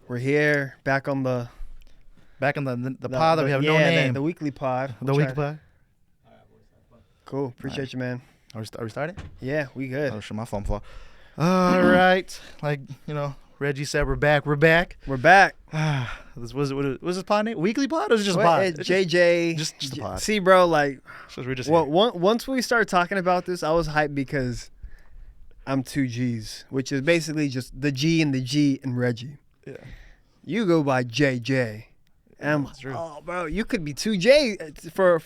We're here back on the pod that we have no name. The weekly pod. The weekly pod. Cool. Appreciate you, man. Are we started? Yeah, we good. Oh shit, my phone fell. All right, Reggie said, we're back. We're back. This was this pod name? Weekly pod or is it just a pod? JJ. Just a pod. See, bro, like, so we're just once we started talking about this, I was hyped because I'm two G's, which is basically just the G and Reggie. Yeah. You go by JJ. And I'm like, oh, bro, you could be 2J for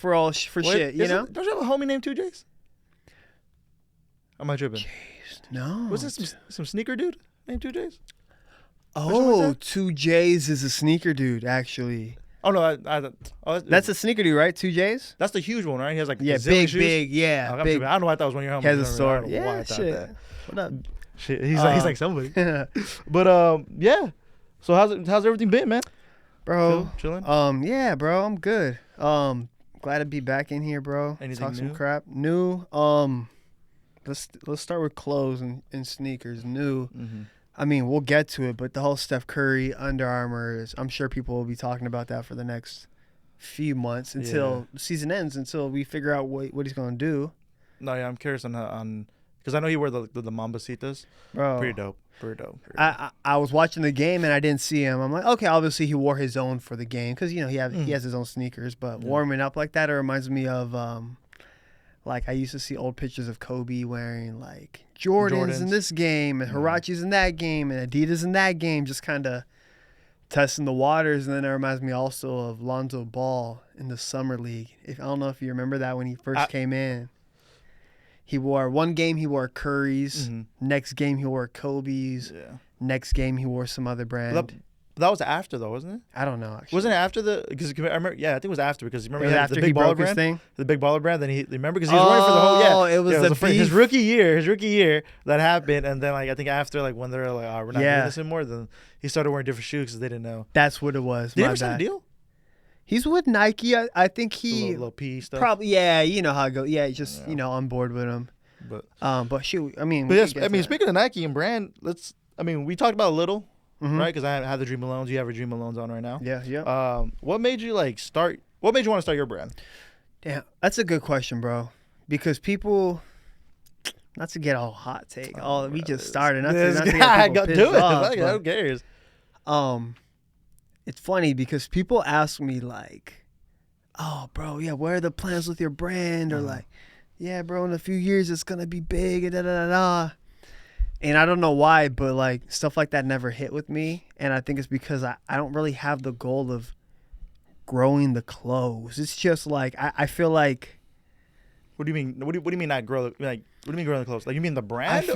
shit, you know? Don't you have a homie named 2Js? Am I tripping? Jeez, no. Was this some sneaker dude named 2Js? Oh, 2Js is a sneaker dude, actually. Oh, no. That's a sneaker dude, right? 2Js? That's the huge one, right? He has like big, shoes. yeah. I don't know why I thought it was one of your homies. He has a store. Yeah, shit. What up? Shit, he's like somebody. But yeah. So how's everything been, man? Bro, chilling? Yeah, bro, I'm good. Glad to be back in here, bro. Anything Talk new? some crap. New. Let's start with clothes and sneakers. New. Mm-hmm. I mean, we'll get to it, but the whole Steph Curry, Under Armour, I'm sure people will be talking about that for the next few months until the season ends, until we figure out what he's gonna do. No, yeah, I'm curious on because I know he wore the Mambasitas. Bro, pretty dope. I was watching the game and I didn't see him. I'm like, okay, obviously he wore his own for the game because he has his own sneakers. But warming up like that, it reminds me of like I used to see old pictures of Kobe wearing like Jordans in this game and Huaraches in that game and Adidas in that game, just kind of testing the waters. And then it reminds me also of Lonzo Ball in the Summer League. I don't know if you remember that when he first came in. He wore one game, he wore Curry's. Mm-hmm. Next game, he wore Kobe's. Yeah. Next game, he wore some other brand. That was after, though, wasn't it? I don't know, actually. Wasn't it after because I remember? Yeah, I think it was after because remember he had the big baller brand thing. The big baller brand. Then he remember because he was running for the whole. Yeah, it was his rookie year that happened, and then like I think after like when they're like, oh, we're not doing this anymore, then he started wearing different shoes because they didn't know. That's what it was. Did he ever sign a deal? He's with Nike. I think he little P stuff. Probably, yeah. You know how it goes. Yeah, just on board with him. But shoot, I mean. But yes, I mean, speaking of Nike and brand, we talked about a little. Mm-hmm. Right, because I had the Dream Alones. You have a Dream Alones on right now. Yeah. What made you start? What made you want to start your brand? Damn, that's a good question, bro. Because people, not to get all hot take. We just started. Not to get people pissed off. Who cares? It's funny because people ask me like, "Oh, bro, yeah, what are the plans with your brand?" Or like, "Yeah, bro, in a few years it's gonna be big." And da da da da. And I don't know why, but like stuff like that never hit with me. And I think it's because I don't really have the goal of growing the clothes. It's just like I feel like. What do you mean? What do you mean not grow? Like, what do you mean growing the clothes? Like you mean the brand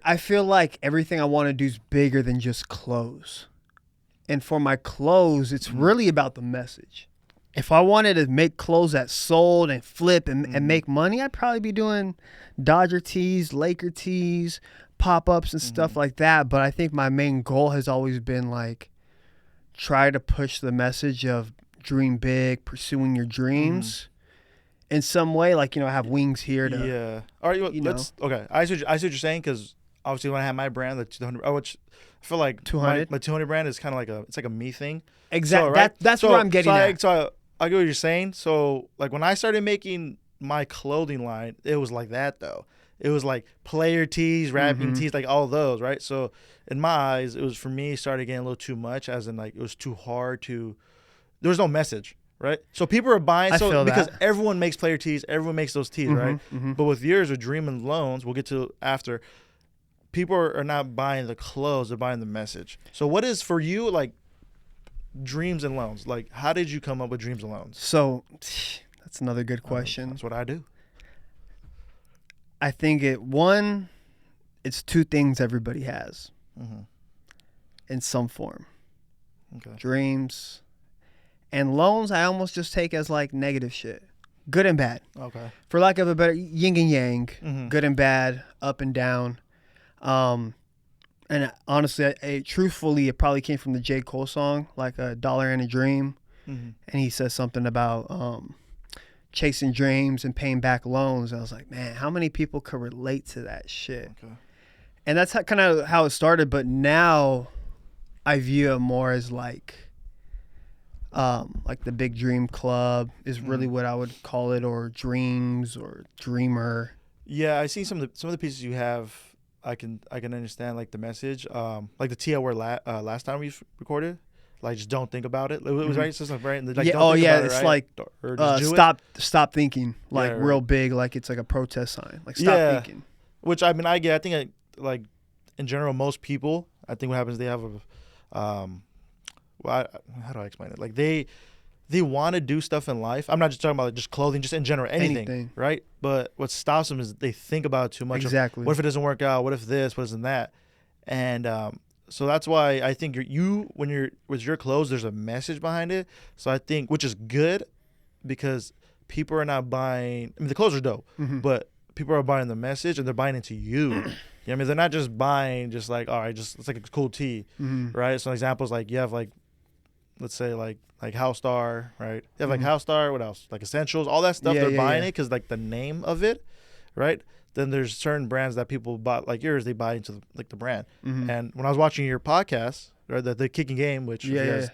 I feel like everything I want to do is bigger than just clothes. And for my clothes, it's really about the message. If I wanted to make clothes that sold and flip and make money, I'd probably be doing Dodger tees, Laker tees, pop-ups and stuff like that. But I think my main goal has always been like try to push the message of dream big, pursuing your dreams in some way. Like, I have wings here to all right, okay. I see what you're saying, because obviously when I have my brand, the 200, which I feel like 200, my 200 brand is kind of like a me thing. Exactly. So, right? That's where I'm getting at. So I get what you're saying. So like when I started making my clothing line, it was like that though. It was like player tees, rapping tees, like all those, right? So in my eyes, it was, for me, started getting a little too much, as in like it was too hard to. There was no message, right? So people are buying because everyone makes player tees, everyone makes those tees, right? Mm-hmm. But with yours, with Dream and Loans, we'll get to after. People are not buying the clothes; they're buying the message. So what is for you like Dreams and Loans? Like, how did you come up with Dreams and Loans? So that's another good question. That's what I do. I think it's two things everybody has in some form. Okay. Dreams and loans, I almost just take as like negative shit. Good and bad. Okay. For lack of a better, yin and yang, good and bad, up and down. And honestly, truthfully, it probably came from the J. Cole song, like $1 and a Dream. And he says something about chasing dreams and paying back loans. And I was like, man, how many people could relate to that shit? Okay. And that's kind of how it started. But now I view it more as like the Big Dream Club is really what I would call it, or Dreams or Dreamer. Yeah, I see some of the pieces you have. I can understand like the message. Like the T I wore last time we recorded. Like, just don't think about it. It was right. So it's right. And like, Yeah. don't Oh think yeah. about it, It's right? like Or just do it. stop thinking. Like Yeah, real right. big. Like it's like a protest sign. Like stop thinking. Which I mean, I get. I think like in general, most people. I think what happens, they have a, how do I explain it? Like they want to do stuff in life. I'm not just talking about like just clothing, just in general, anything, right? But what stops them is they think about it too much. Exactly. What if it doesn't work out? What if this? What isn't that? And so that's why I think when you're with your clothes, there's a message behind it. So I think, which is good, because people are not buying. I mean, the clothes are dope, but people are buying the message and they're buying into you. You know what I mean? They're not just buying just like, all right, just it's like a cool tee, right? So examples like you have like, let's say like House Star, right? You have like House Star. What else? Like Essentials, all that stuff. They're buying it because like the name of it, right? Then there's certain brands that people buy, like yours, they buy into like the brand. And when I was watching your podcast, right, the Kicking Game, which you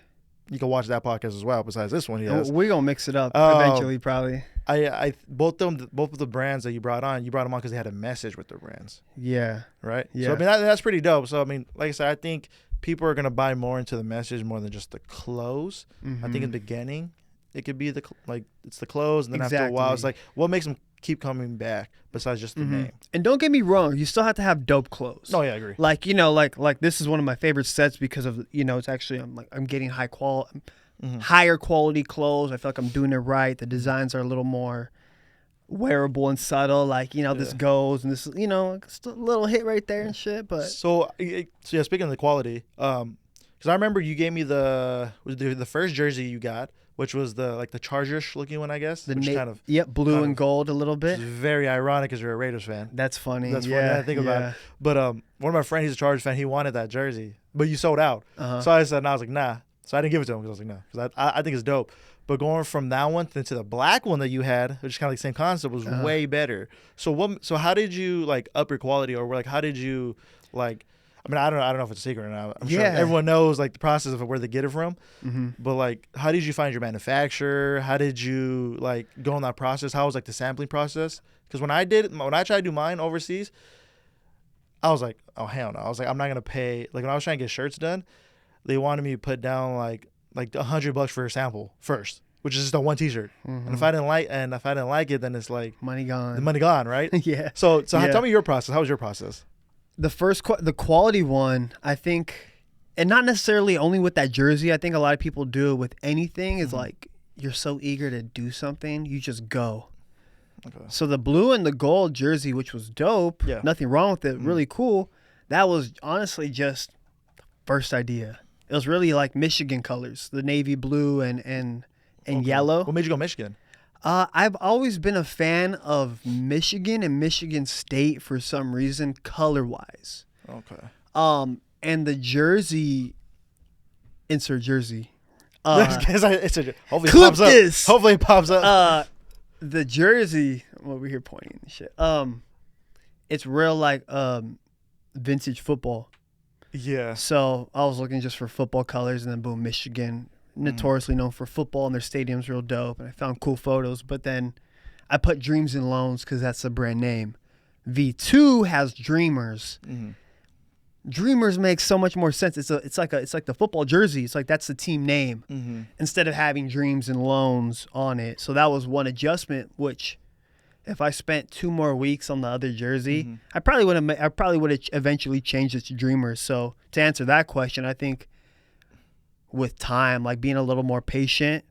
can watch that podcast as well. Besides this one, We're gonna mix it up eventually, probably. I both of the brands that you brought on because they had a message with their brands. Yeah. Right. Yeah. So I mean that's pretty dope. So I mean, like I said, I think people are gonna buy more into the message more than just the clothes. I think in the beginning, it could be it's the clothes, and then after a while, it's like what makes them keep coming back besides just the name. And don't get me wrong, you still have to have dope clothes. Oh yeah, I agree. Like like this is one of my favorite sets because of it's actually I'm getting higher quality clothes. I feel like I'm doing it right. The designs are a little more wearable and subtle. Like this goes and this it's a little hit right there and shit. But so yeah, speaking of the quality, because I remember you gave me the first jersey you got, which was the Chargers looking one, I guess. Blue and gold a little bit. It's very ironic because you're a Raiders fan. That's funny. That's funny. I think about it. But one of my friends, he's a Chargers fan. He wanted that jersey, but you sold out. So I said, I was like, nah. So I didn't give it to him because I was like, no, because I think it's dope. But going from that one to the black one that you had, which is kind of like the same concept, was way better. So how did you like up your quality, or like how did you like? I mean, I don't know if it's a secret or not. I'm sure everyone knows like the process of where they get it from. But like, how did you find your manufacturer? How did you like go on that process? How was like the sampling process? Because when I tried to do mine overseas, I was like, oh hell no! I was like, I'm not gonna pay. Like when I was trying to get shirts done, they wanted me to put down like $100 for a sample first, which is just a one T-shirt. And if I didn't like it, then it's like money gone. The money gone, right? Yeah. So tell me your process. How was your process? The quality one, I think, and not necessarily only with that jersey. I think a lot of people do it with anything. Is like you're so eager to do something, you just go. Okay. So the blue and the gold jersey, which was dope, nothing wrong with it, really cool. That was honestly just first idea. It was really like Michigan colors, the navy blue and yellow. What made you go Michigan? I've always been a fan of Michigan and Michigan State for some reason, color-wise. Okay. And the jersey, insert jersey. Hopefully clip this. Hopefully it pops up. The jersey, I'm over here pointing and shit. It's real like vintage football. Yeah. So I was looking just for football colors, and then boom, Michigan, notoriously known for football, and their stadium's real dope. And I found cool photos, but then I put Dreams and Loans because that's the brand name. V2 has Dreamers. Dreamers makes so much more sense. It's like the football jersey. It's like that's the team name instead of having Dreams and Loans on it. So that was one adjustment. Which, if I spent 2 more weeks on the other jersey, I probably would have eventually changed it to Dreamers. So to answer that question, I think with time, like being a little more patient,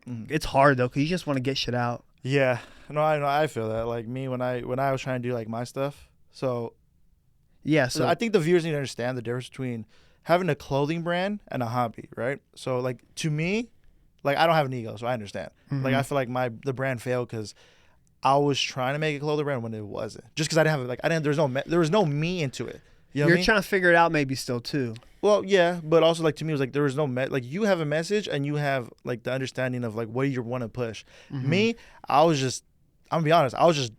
it's hard though because you just want to get shit out. Yeah, no, I feel that. Like me when I was trying to do like my stuff. So yeah, so I think the viewers need to understand the difference between having a clothing brand and a hobby, right? So like to me, like I don't have an ego, so I understand. Like I feel like the brand failed because I was trying to make a clothing brand when it wasn't. Just because I didn't have there was no me into it. You know You're trying to figure it out maybe still too. Well, yeah, but also like to me it was like there was no like you have a message and you have like the understanding of like what you want to push. Me, I'm gonna be honest, I was just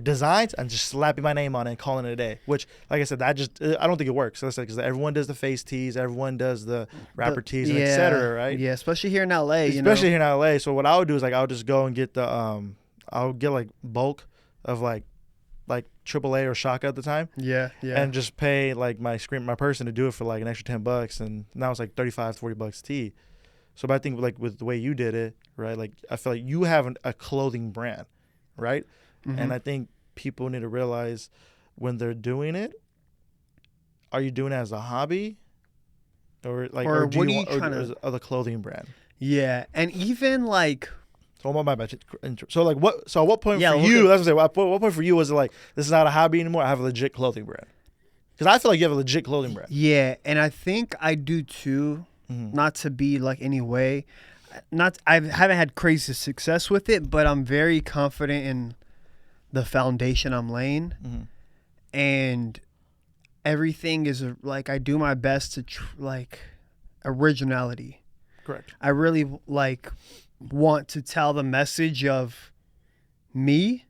designs and just slapping my name on it and calling it a day. Which, like I said, I don't think it works. So because everyone does the face tees, everyone does the rapper tees, and et cetera, right? Yeah, especially here in LA. Especially here in LA. So what I would do is I would just go and get I'll get bulk of like AAA or Shaka at the time. Yeah, yeah. And just pay my person to do it for like an extra $10, and now it's like $35-$40 a tee. So, but I think with the way you did it, right? Like I feel like you have a clothing brand, right? Mm-hmm. And I think people need to realize when they're doing it, are you doing it as a hobby, or what are you trying to the clothing brand? Yeah, and even like. So what my budget? So like what? So at what point for you? That's what I'm saying. What point for you was it like this is not a hobby anymore? I have a legit clothing brand. Because I feel like you have a legit clothing brand. Yeah, and I think I do too. Mm-hmm. Not to be like any way, I haven't had crazy success with it, but I'm very confident in the foundation I'm laying, and everything is like I do my best to originality. Correct. I really want to tell the message of me,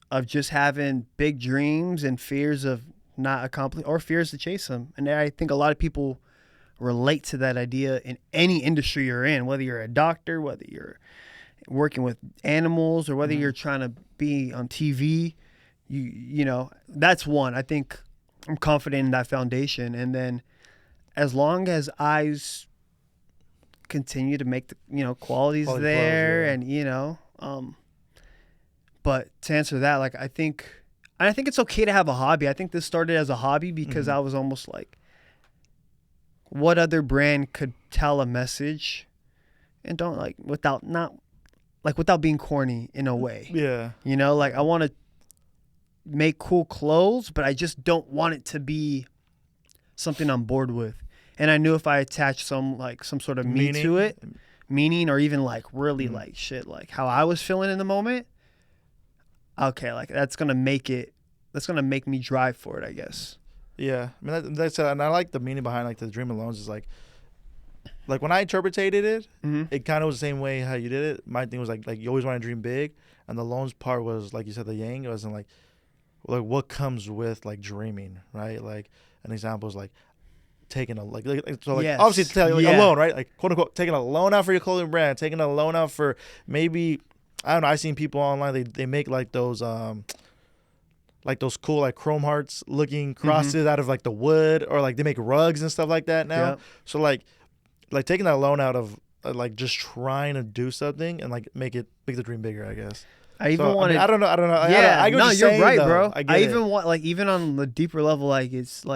of just having big dreams and fears of not accomplishing or fears to chase them. And I think a lot of people relate to that idea in any industry you're in, whether you're a doctor, whether you're working with animals, or whether you're trying to be on TV. You know, that's one. I think I'm confident in that foundation. And then as long as I continue to make the qualities there, and but to answer that, I think it's okay to have a hobby. I think this started as a hobby because I was almost like, what other brand could tell a message and don't without being corny in a way. I want to make cool clothes, but I just don't want it to be something I'm bored with. And I knew if I attached some sort of meaning, or even really how I was feeling in the moment, okay, that's gonna make me drive for it, I guess. Yeah, I mean that's and I like the meaning behind the dream alone is like when I interpreted it, it kind of was the same way how you did it. My thing was like you always want to dream big, and the loans part was like you said, the yang. It wasn't like what comes with dreaming, right? Like an example is taking a obviously to tell you a loan, right? Quote unquote taking a loan out for your clothing brand, taking a loan out for maybe, I don't know, I've seen people online, they make those cool chrome hearts looking crosses out of the wood, or they make rugs and stuff like that now. Yep. So taking that loan out of just trying to do something and make the dream bigger, I guess. I even wanted. I don't know. Yeah, you're right, though. bro. I even want even on the deeper level, it's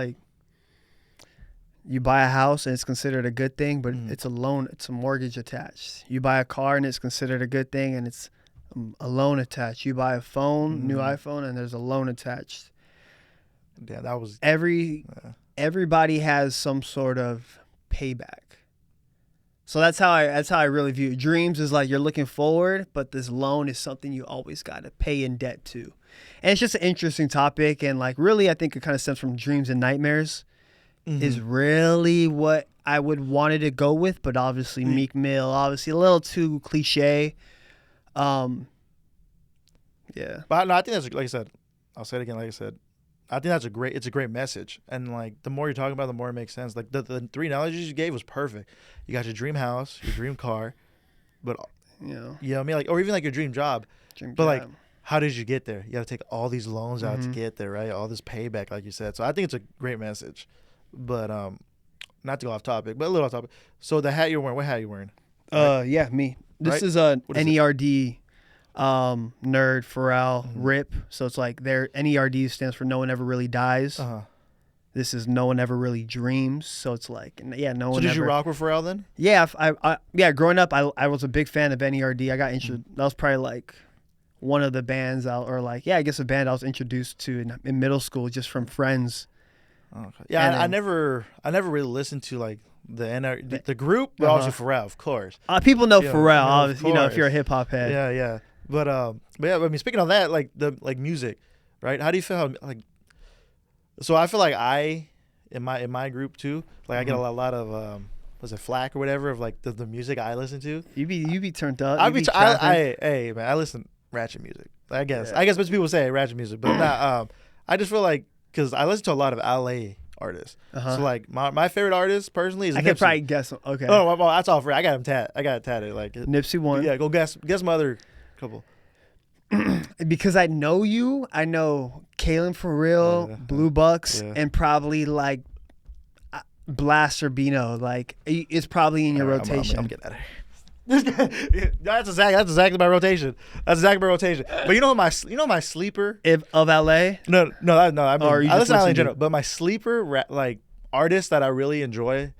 you buy a house and it's considered a good thing, but it's a loan, it's a mortgage attached. You buy a car and it's considered a good thing, and it's a loan attached. You buy a phone, new iPhone, and there's a loan attached. Yeah, that was everybody has some sort of payback. So that's how I really view it. Dreams is you're looking forward, but this loan is something you always got to pay in debt to. And it's just an interesting topic, and really I think it kind of stems from dreams and nightmares. Is really what I would wanted to go with, but obviously Meek Mill, obviously a little too cliche. Yeah. But no, I think that's, like I said, I'll say it again, like I said, I think it's a great message. And the more you're talking about, the more it makes sense. The three analogies you gave was perfect. You got your dream house, your dream car, but you know what I mean? Or even your dream job. How did you get there? You got to take all these loans out to get there, right? All this payback, like you said. So I think it's a great message. But not to go off topic, but a little off topic. So the hat you're wearing, what hat are you wearing? Yeah, me. This is a NERD nerd Pharrell rip. So it's their NERD stands for No One Ever Really Dies. This is No One Ever Really Dreams. So it's no one ever. So did you rock with Pharrell then? Yeah, I growing up I was a big fan of NERD. I got that was probably one of the bands I guess a band I was introduced to in middle school just from friends. Okay. Yeah, I never really listened to the group, but obviously Pharrell, of course. People know Pharrell, obviously. If you're a hip hop head. Yeah. But yeah, I mean, speaking of that, the music, right? How do you feel? So I feel in my group too, I get a lot of was it flack or whatever of the music I listen to. You be turned up. Hey man, I listen ratchet music. I guess most people say ratchet music, but not. I just feel like because I listen to a lot of LA artists, so like my favorite artist personally is. I Nipsey. could probably guess. Okay. Oh, well, that's all free. I got him I got it tatted. Like Nipsey one. Yeah, go guess my other couple. Because I know you, I know Kalen for real, Blue Bucks, and probably like Blast or Bino. Like it's probably in your rotation. I'm getting out of here. That's exactly my rotation. But you know my sleeper of LA. No. I mean, I listen to LA in general. But my sleeper like artist that I really enjoy,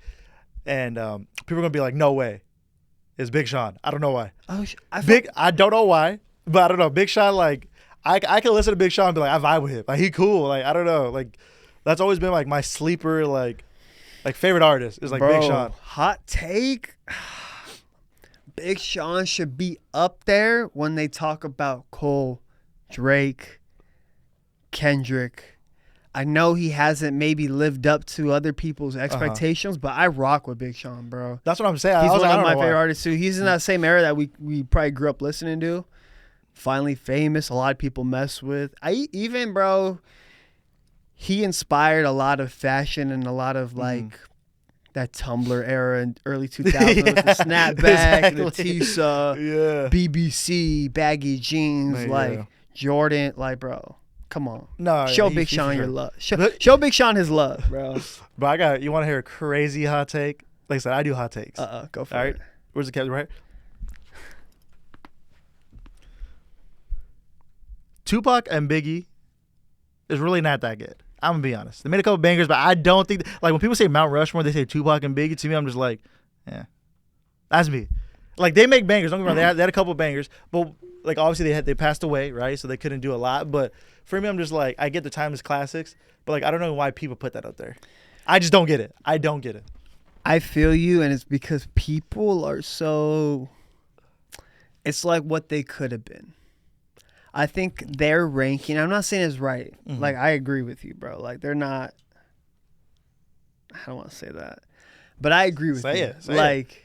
and people are gonna be like, no way, is Big Sean. I don't know why. I don't know why. But I don't know. Big Sean, like, I can listen to Big Sean and be like, I vibe with him. Like, he cool. Like, I don't know. Like, that's always been, like, my sleeper, like favorite artist is, like, Big Sean. Hot take. Big Sean should be up there when they talk about Cole, Drake, Kendrick. I know he hasn't maybe lived up to other people's expectations, but I rock with Big Sean, bro. That's what I'm saying. He's one of my favorite artists, too. He's in that same era that we probably grew up listening to. Finally famous, a lot of people mess with. Bro, he inspired a lot of fashion and a lot of like that Tumblr era in early 2000s with the snapback, the Tisa, BBC, baggy jeans, Jordan, like, bro, come on. No, show Big Sean your love. Show Big Sean his love, bro. But you want to hear a crazy hot take? Like I said, I do hot takes. Go for it. All right. Where's the cat? Right. Tupac and Biggie is really not that good. I'm gonna be honest. They made a couple bangers, but I don't think like when people say Mount Rushmore, they say Tupac and Biggie. To me, I'm just like, yeah, that's me. Like they make bangers. Don't get me wrong. They had a couple bangers, but like obviously they passed away, right? So they couldn't do a lot. But for me, I'm just like I get the timeless classics, but like I don't know why people put that up there. I just don't get it. I don't get it. I feel you, and it's because people are so. It's like what they could have been. I think their ranking, I'm not saying it's right. Like, I agree with you, bro. Like, they're not, I don't want to say that. But I agree with you. Say it.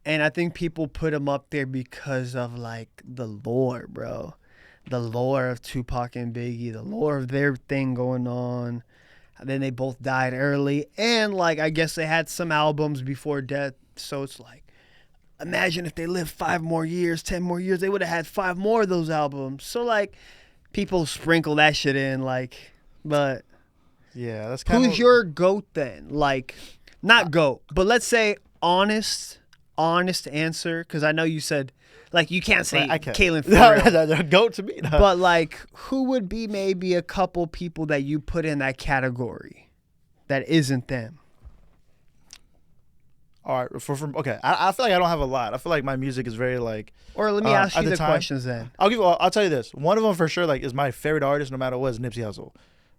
And I think people put them up there because of, like, the lore, bro. The lore of Tupac and Biggie, the lore of their thing going on. And then they both died early. And, like, I guess they had some albums before death. So it's like, imagine if they lived 5 more years, 10 more years, they would have had 5 more of those albums. So, like, people sprinkle that shit in, like, but. Yeah, that's kind of. Who's your GOAT then? Like, not GOAT, but let's say honest answer, because I know you said, like, you can't say Kalen for GOAT to me. No. But, like, who would be maybe a couple people that you put in that category that isn't them? All right, okay. I feel like I don't have a lot. I feel like my music is very like. Or let me ask you the questions then. I'll tell you this. One of them for sure, like, is my favorite artist, no matter what, is Nipsey Hussle,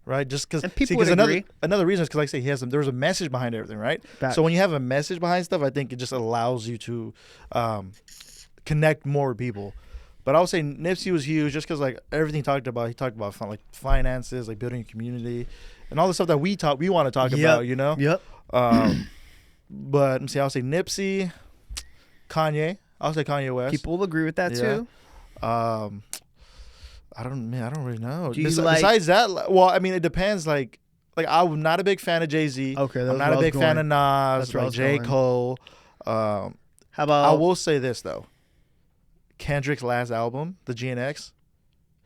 right? Just because people would agree. Another reason is because, like I say, there's a message behind everything, right? Back. So when you have a message behind stuff, I think it just allows you to connect more with people. But I would say Nipsey was huge, just because like everything he talked about like finances, like building a community, and all the stuff that we want to talk about, you know. Yep. But let me see. I'll say Nipsey, Kanye. I'll say Kanye West. People will agree with that too. I don't really know. Besides that, well, I mean, it depends. Like I'm not a big fan of Jay-Z. Okay, I'm not a big fan of Nas, like J. Cole. How about? I will say this though. Kendrick's last album, the GNX,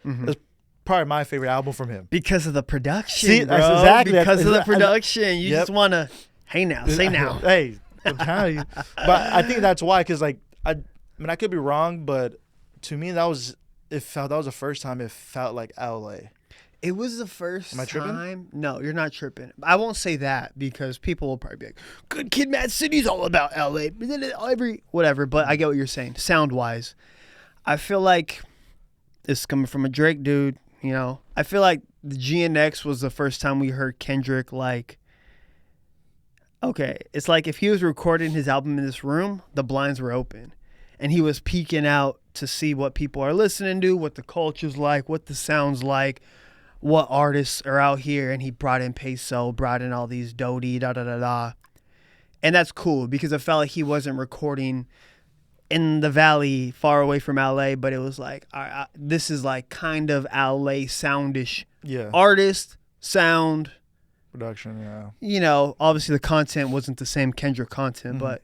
is probably my favorite album from him because of the production. See, bro. that's exactly because of the production. You just want to. Hey now, say now. Hey, I'm telling you. But I think that's why, because like I mean, I could be wrong, but to me that was the first time it felt like LA. It was the first Am I tripping? time. No, you're not tripping. I won't say that because people will probably be like, "Good Kid, Mad City's all about LA." Whatever. But I get what you're saying. Sound wise, I feel like this is coming from a Drake dude. You know, I feel like the GNX was the first time we heard Kendrick like. Okay, it's like if he was recording his album in this room, the blinds were open. And he was peeking out to see what people are listening to, what the culture's like, what the sound's like, what artists are out here. And he brought in Peso, brought in all these Dodie, da-da-da-da. And that's cool because I felt like he wasn't recording in the valley, far away from LA, but it was like, this is like kind of LA soundish. Yeah. Artist, sound, Production, yeah. you know, obviously the content wasn't the same Kendrick content, but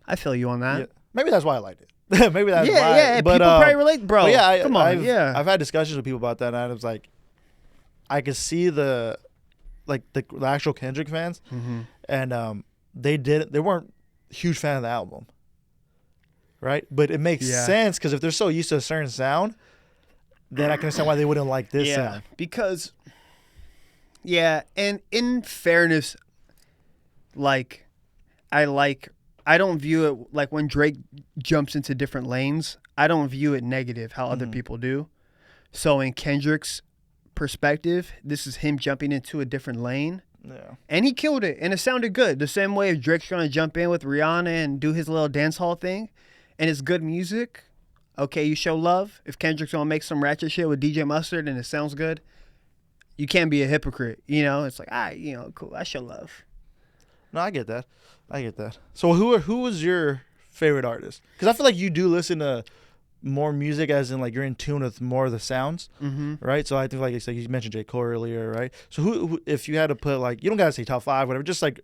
I feel you on that. Yeah. Maybe that's why I liked it. Maybe that's why. Yeah, but, people probably relate, bro. But yeah, come on, I've had discussions with people about that, and I was like, I could see the actual Kendrick fans, and they weren't huge fan of the album, right? But it makes sense because if they're so used to a certain sound, then I can understand why they wouldn't like this sound. Because, and in fairness, like, I don't view it like when Drake jumps into different lanes, I don't view it negative how other people do. So in Kendrick's perspective, this is him jumping into a different lane. Yeah. And he killed it, and it sounded good. The same way if Drake's going to jump in with Rihanna and do his little dance hall thing, and it's good music, okay, you show love. If Kendrick's going to make some ratchet shit with DJ Mustard and it sounds good, you can't be a hypocrite. You know, it's like, cool, I show love. No, I get that. So who was your favorite artist? Because I feel like you do listen to more music, as in like you're in tune with more of the sounds, right? So I think like you mentioned J. Cole earlier, right? So who if you had to put like, you don't gotta say top 5, whatever, just like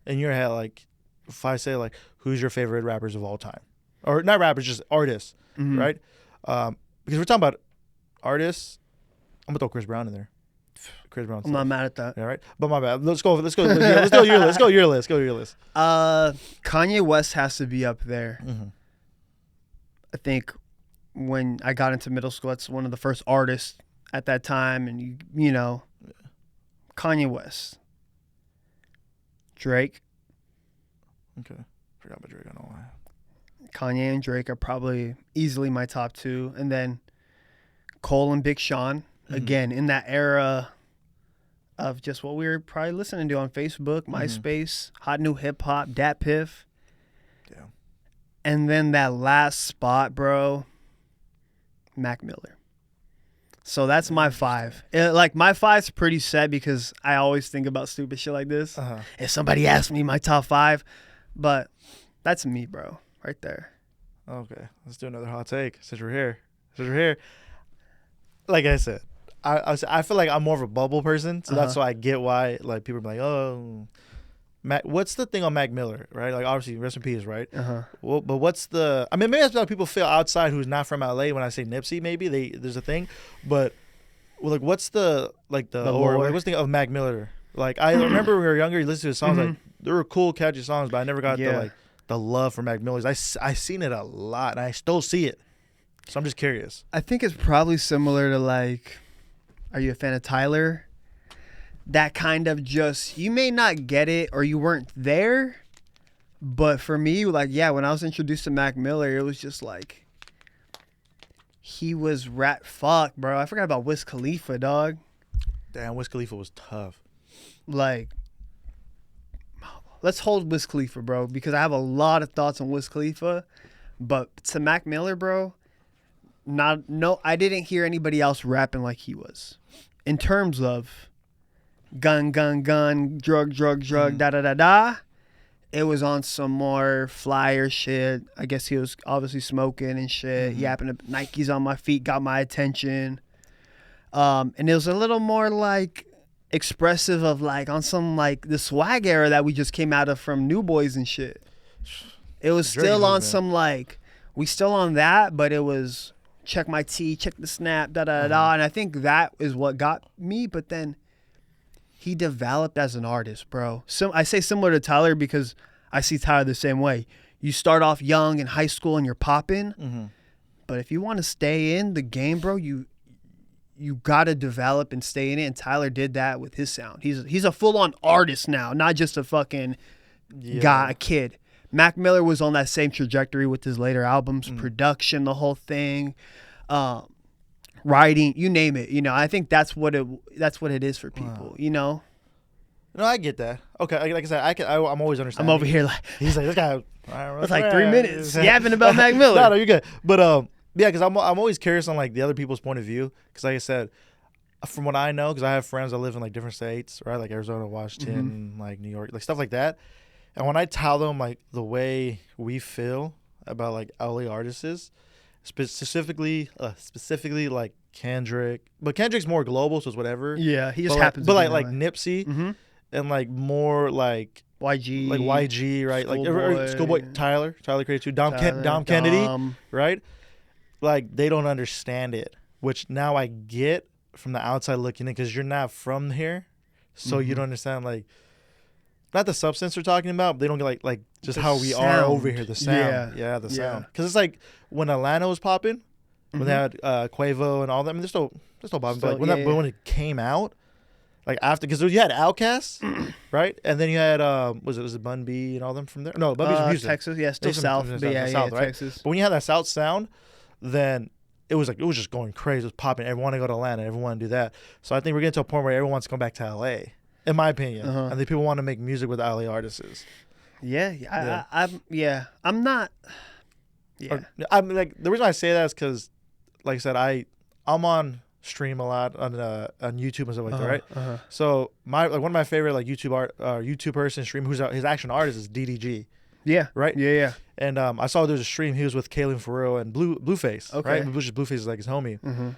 in your head, like if I say like who's your favorite rappers of all time, or not rappers, just artists, right? Because we're talking about artists, I'm gonna throw Chris Brown in there. Chris Brown. I'm not mad at that. Yeah, right. But my bad. Let's go your list. Go your list. Kanye West has to be up there. I think when I got into middle school, that's one of the first artists at that time, and you know, Kanye West, Drake. Okay, forgot about Drake. I don't know why. Kanye and Drake are probably easily my top 2, and then Cole and Big Sean. Again, in that era of just what we were probably listening to on Facebook, MySpace, Hot New Hip Hop, Dat Piff. Yeah. And then that last spot, bro, Mac Miller. So that's my 5. Like, my 5's pretty set because I always think about stupid shit like this. If somebody asks me my top 5, but that's me, bro, right there. Okay, let's do another hot take since we're here. Like I said, I feel like I'm more of a bubble person, so that's why I get why like people are like, oh, Mac. What's the thing on Mac Miller, right? Like obviously, rest in peace, right? Well, but what's the? I mean, maybe that's how people feel outside who's not from LA. When I say Nipsey, maybe there's a thing, but well, like what's the what's the thing of Mac Miller? Like I remember when we were younger, you listened to his songs, like they were cool, catchy songs, but I never got the love for Mac Miller's. I seen it a lot, and I still see it. So I'm just curious. I think it's probably similar to like, are you a fan of Tyler? That kind of just, you may not get it or you weren't there, but for me, like, when I was introduced to Mac Miller, it was just like, he was fuck, bro. I forgot about Wiz Khalifa, dog. Damn, Wiz Khalifa was tough. Like, let's hold Wiz Khalifa, bro, because I have a lot of thoughts on Wiz Khalifa, but to Mac Miller, bro, I didn't hear anybody else rapping like he was. In terms of gun, drug, da. It was on some more flyer shit. I guess he was obviously smoking and shit. Yapping, Nikes on my feet got my attention. And it was a little more like expressive of like on some like the swag era that we just came out of from New Boys and shit. It was still on some like, we still on that, but it was check my T, check the snap, da. And I think that is what got me. But then he developed as an artist, bro. So I say similar to Tyler because I see Tyler the same way. You start off young in high school and you're popping. But if you want to stay in the game, bro, you got to develop and stay in it. And Tyler did that with his sound. He's a full-on artist now, not just a fucking guy, a kid. Mac Miller was on that same trajectory with his later albums, production, the whole thing, writing, you name it. You know, I think that's what it is for people. You know. No, I get that. Okay, like I said, I'm always understanding. I'm over here like he's like this guy. It's like 3 minutes yapping about Mac Miller. No, you're good. But yeah, because I'm always curious on like the other people's point of view. Because like I said, from what I know, because I have friends that live in like different states, right? Like Arizona, Washington, like New York, like stuff like that. And when I tell them like the way we feel about like LA artists, specifically like Kendrick. But Kendrick's more global, so it's whatever. Yeah, he just But happens. but to be like in Nipsey LA. and like more like YG, right? Schoolboy, Like Schoolboy, Tyler created too. Dom Tyler, Kennedy, Dom. right? Like they don't understand it, which now I get from the outside looking in because you're not from here, so you don't understand like not the substance we're talking about, but they don't get like just The how we are sound. over here. The sound, the sound. Because it's like when Atlanta was popping, when they had Quavo and all that. I mean, they're still popping. But like when it came out, like after, because you had Outkast, right, and then you had was it Bun B and all them from there? No, Bun B's from Houston, Texas, yeah, still south, but south, right? Texas. But when you had that south sound, then it was just going crazy. It was popping. Everyone wanted to go to Atlanta. Everyone wanted to do that. So I think we're getting to a point where everyone wants to come back to LA, in my opinion. And then people want to make music with LA artists. I'm not. Yeah, I'm like, the reason I say that is because, like I said, I'm on stream a lot on YouTube and stuff like that, right? So one of my favorite like YouTube person stream who's his action artist is DDG. Yeah. Right. Yeah. And I saw there was a stream. He was with Kalen Farrell and Blueface. Okay. Right. Blueface is like his homie.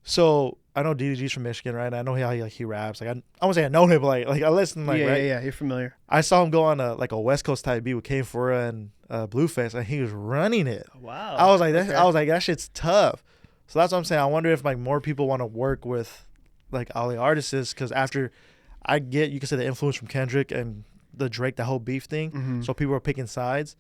So I know DDG's from Michigan, right? And I know how he raps. Like I won't say I know him, but like I listen. Like right? Yeah. You're familiar. I saw him go on a West Coast type beat with Kalen Farrell and Blueface, and he was running it. Wow. I was like that shit's tough. So that's what I'm saying. I wonder if like more people want to work with like LA artists, because after I get, you can say, the influence from Kendrick and the Drake, the whole beef thing. So people are picking sides,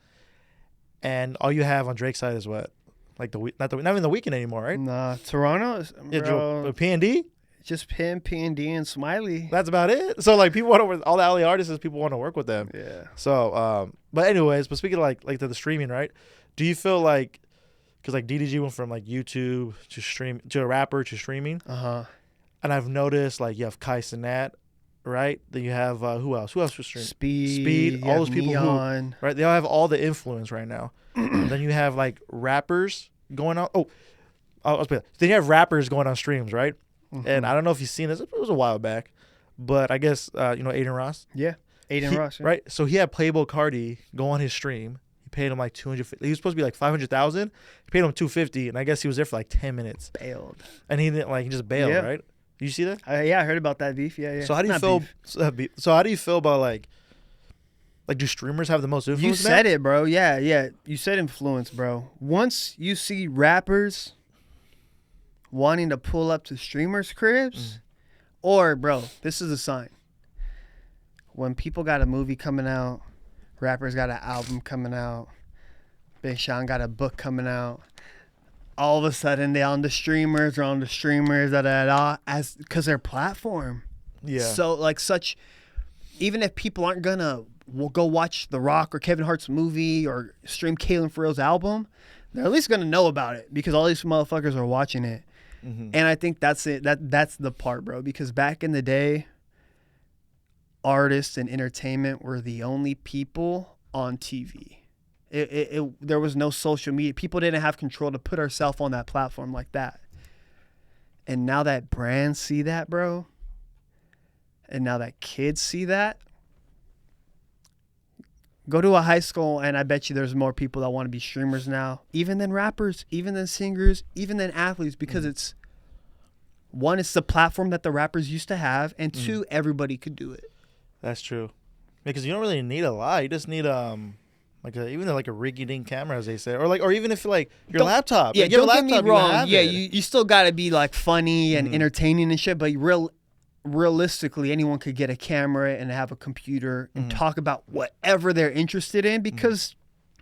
and all you have on Drake's side is what, like not even the Weeknd anymore, right? Nah, Toronto. Bro, P&D. Just him, P&D, and Smiley. That's about it. So like people want to, all the LA artists, people want to work with them. Yeah. So but anyways, but speaking of like the streaming, right? Do you feel like, because like DDG went from like YouTube to a rapper to streaming, and I've noticed like you have Kai Cenat, right? Then you have who else? Who else was streaming? Speed. All those people Neon. who, right? They all have all the influence right now. Then you have like rappers going on. Then you have rappers going on streams, right? And I don't know if you've seen this. It was a while back, but I guess Aiden Ross. Yeah, Aiden Ross. Yeah. Right. So he had Playboy Cardi go on his stream. He paid him like $250. He was supposed to be like $500,000. He paid him $250, and I guess he was there for like 10 minutes. Bailed. And he didn't, like, he just bailed, right? Did you see that? Yeah, I heard about that beef. Yeah. So how do you feel? So how do you feel about like do streamers have the most influence? You said it, bro. Yeah. You said influence, bro. Once you see rappers wanting to pull up to streamers' cribs, or bro, this is a sign. When people got a movie coming out, rappers got an album coming out, Big Sean got a book coming out, all of a sudden they on the streamers, as because their platform. Yeah. So like even if people aren't gonna go watch The Rock or Kevin Hart's movie or stream Kalen Farrell's album, they're at least gonna know about it because all these motherfuckers are watching it. And I think that's it. That's the part, bro. Because back in the day, artists and entertainment were the only people on TV. There was no social media. People didn't have control to put ourselves on that platform like that. And now that brands see that, bro, and now that kids see that, go to a high school and I bet you there's more people that want to be streamers now, even than rappers, even than singers, even than athletes, because it's, one, it's the platform that the rappers used to have, and two, everybody could do it. That's true. Because you don't really need a lot. You just need even a rinky-dink camera, as they say, or even if like your laptop. Yeah, like, don't get me wrong. Yeah, you still gotta be like funny and entertaining and shit, but realistically, anyone could get a camera and have a computer and talk about whatever they're interested in, because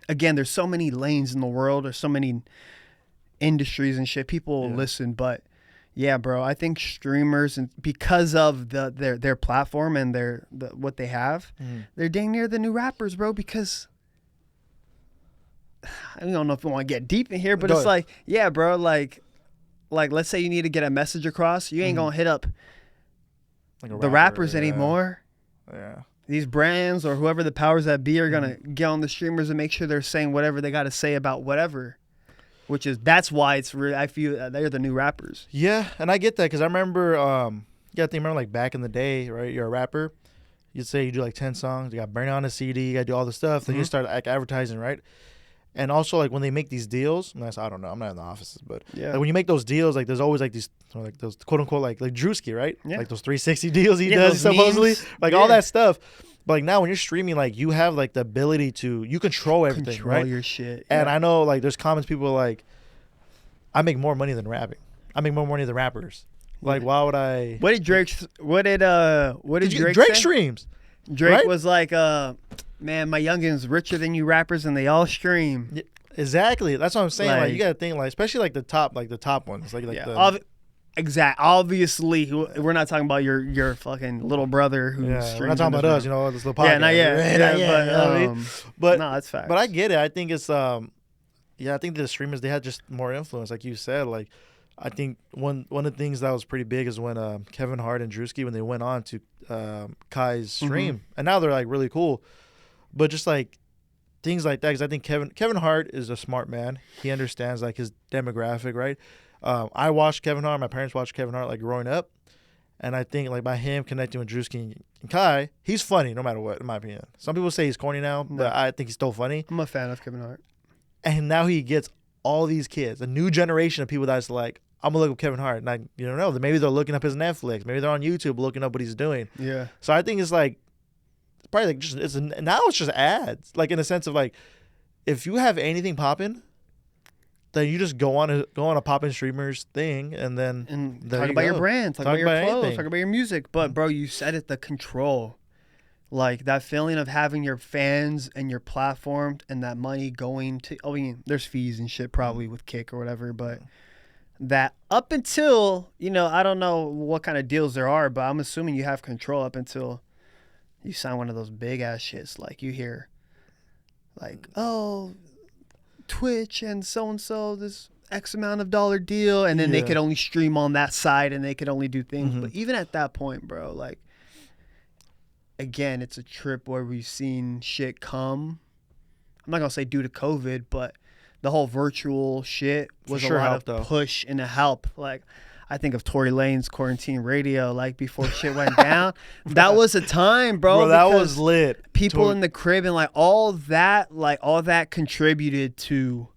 again, there's so many lanes in the world, there's so many industries and shit. People will listen, but yeah, bro, I think streamers, and because of their platform and what they have, they're dang near the new rappers, bro. Because I don't know if we want to get deep in here, but it's like, yeah, bro, like let's say you need to get a message across, you ain't gonna hit up like the rappers anymore. Yeah. These brands or whoever the powers that be are gonna get on the streamers and make sure they're saying whatever they got to say about whatever. That's why it's really, I feel they're the new rappers. Yeah, and I get that because I remember, remember like back in the day, right? You're a rapper, you'd say you do like 10 songs, you got burn on a CD, you got to do all the stuff, then you start like advertising, right? And also, like, when they make these deals, I don't know, I'm not in the offices, but Yeah. like when you make those deals, like there's always like these, like those quote unquote like Drewski, right? Yeah. Like those 360 deals he Yeah, does those supposedly, memes. like all that stuff. But like now when you're streaming, like you have like the ability to you control everything, Control right? your shit. And yeah. I know like there's comments people are like, I make more money than rapping. I make more money than rappers. Like why would I? What did Drake Drake Drake say? streams? Drake right? was like, man, my youngin's richer than you rappers, and they all stream. Yeah, exactly. That's what I'm saying. Like, you Like- gotta think like, especially like the top ones, like Yeah. the Obviously, we're not talking about your fucking little brother who yeah. streams. We're not talking in about this us, you know, this little room. podcast. Yeah, not yet. Not Yeah, yet, you know what I mean? But no, that's facts. But I get it. I think it's yeah, I think the streamers they had just more influence, like you said. Like I think one of the things that was pretty big is when Kevin Hart and Drewski when they went on to Kai's stream, and now they're like really cool. But just like things like that, because I think Kevin Hart is a smart man. He understands like his demographic, right? I watched Kevin Hart. My parents watched Kevin Hart like growing up, and I think like by him connecting with Drewski and Kai, he's funny no matter what, in my opinion. Some people say he's corny now, but I think he's still funny. I'm a fan of Kevin Hart. And now he gets all these kids, a new generation of people that's like, I'm gonna look up Kevin Hart, and you don't know. Maybe they're looking up his Netflix. Maybe they're on YouTube looking up what he's doing. Yeah. So I think it's like, it's probably like now it's just ads, like in a sense of like, if you have anything popping, then you just go on a popping streamers thing, and then talk about your brand, talk about your clothes, anything. talk about your music. But bro, you said it, the control. Like that feeling of having your fans and your platform and that money going to, I mean, there's fees and shit probably with Kick or whatever, but that up until, I don't know what kind of deals there are, but I'm assuming you have control up until you sign one of those big ass shits. Like you hear like, oh, Twitch and so this X amount of dollar deal, and then they could only stream on that side and they could only do things. But even at that point, bro, like, again, it's a trip where we've seen shit come. I'm not gonna say due to COVID, but the whole virtual shit was a lot of push and a help. Like, I think of Tory Lane's quarantine radio, like before shit went down. That was a time, bro. That was lit. People in the crib and like all that contributed to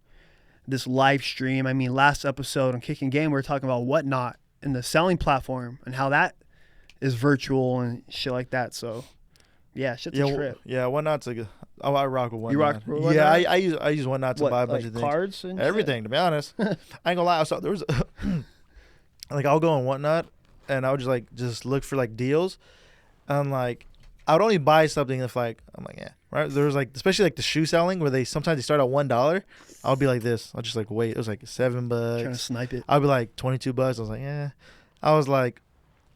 this live stream. I mean, last episode on Kickin' Game, we were talking about Whatnot and the selling platform and how that is virtual and shit like that. So yeah, shit's a trip. Yeah, Whatnot's a good. Oh, I rock with Whatnot. You rock with Whatnot? Yeah, I use Whatnot to buy a bunch of things. Cards and everything, shit? to be honest. I ain't gonna lie. So there was like I'll go on Whatnot and I would just look for like deals. And like I would only buy something if like I'm like, yeah, right. There was like, especially like the shoe selling where they sometimes start at $1. I'll be like this. I'll just like wait. It was like $7. Trying to snipe it. I'll be like $22. I was like, yeah. I was like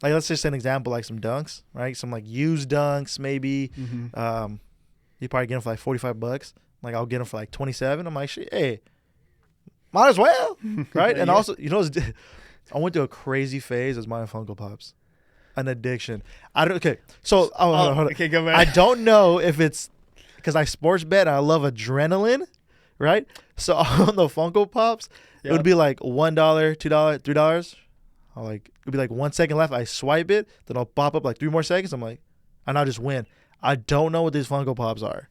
let's just say an example, like some dunks, right? Some like used dunks maybe. Mm-hmm. You probably get them for like $45. Like I'll get them for like 27. I'm like, shit, hey, might as well, right? And also, I went through a crazy phase as my Funko Pops, an addiction. Okay, so hold on. Okay, go back. I don't know if it's because I sports bet and I love adrenaline, right? So on the Funko Pops, it would be like $1, $2, $3. It'd be like 1 second left. I swipe it, then I'll pop up like 3 more seconds. I'm like, and I'll just win. I don't know what these Funko Pops are.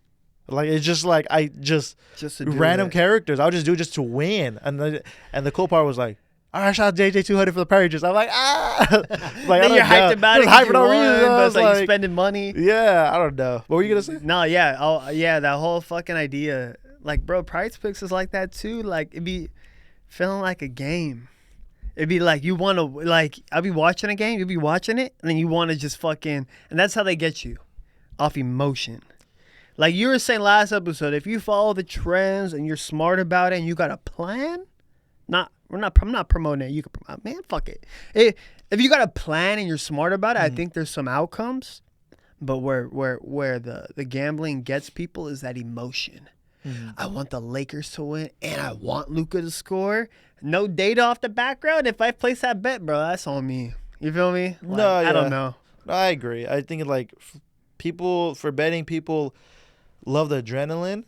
Like it's just like just random characters. I'll just do it just to win. And the cool part was like, all right, I shot JJ 200 for the purchase. I'm like, like then you're hyped about it. Hyped for no reason. But it's like you're spending money. Yeah, I don't know. What were you gonna say? No, yeah, that whole fucking idea. Like, bro, Prize Picks is like that too. Like it'd be feeling like a game. It'd be like you want to like I'll be watching a game, you'll be watching it, and then you want to just fucking, and that's how they get you, off emotion. Like you were saying last episode, if you follow the trends and you're smart about it and you got a plan, I'm not promoting it. You can promote, man, fuck it. If you got a plan and you're smart about it, I think there's some outcomes. But where the gambling gets people is that emotion. I want the Lakers to win and I want Luka to score. No data off the background. If I place that bet, bro, that's on me. You feel me? Like, I don't know. No, I agree. I think like people love the adrenaline,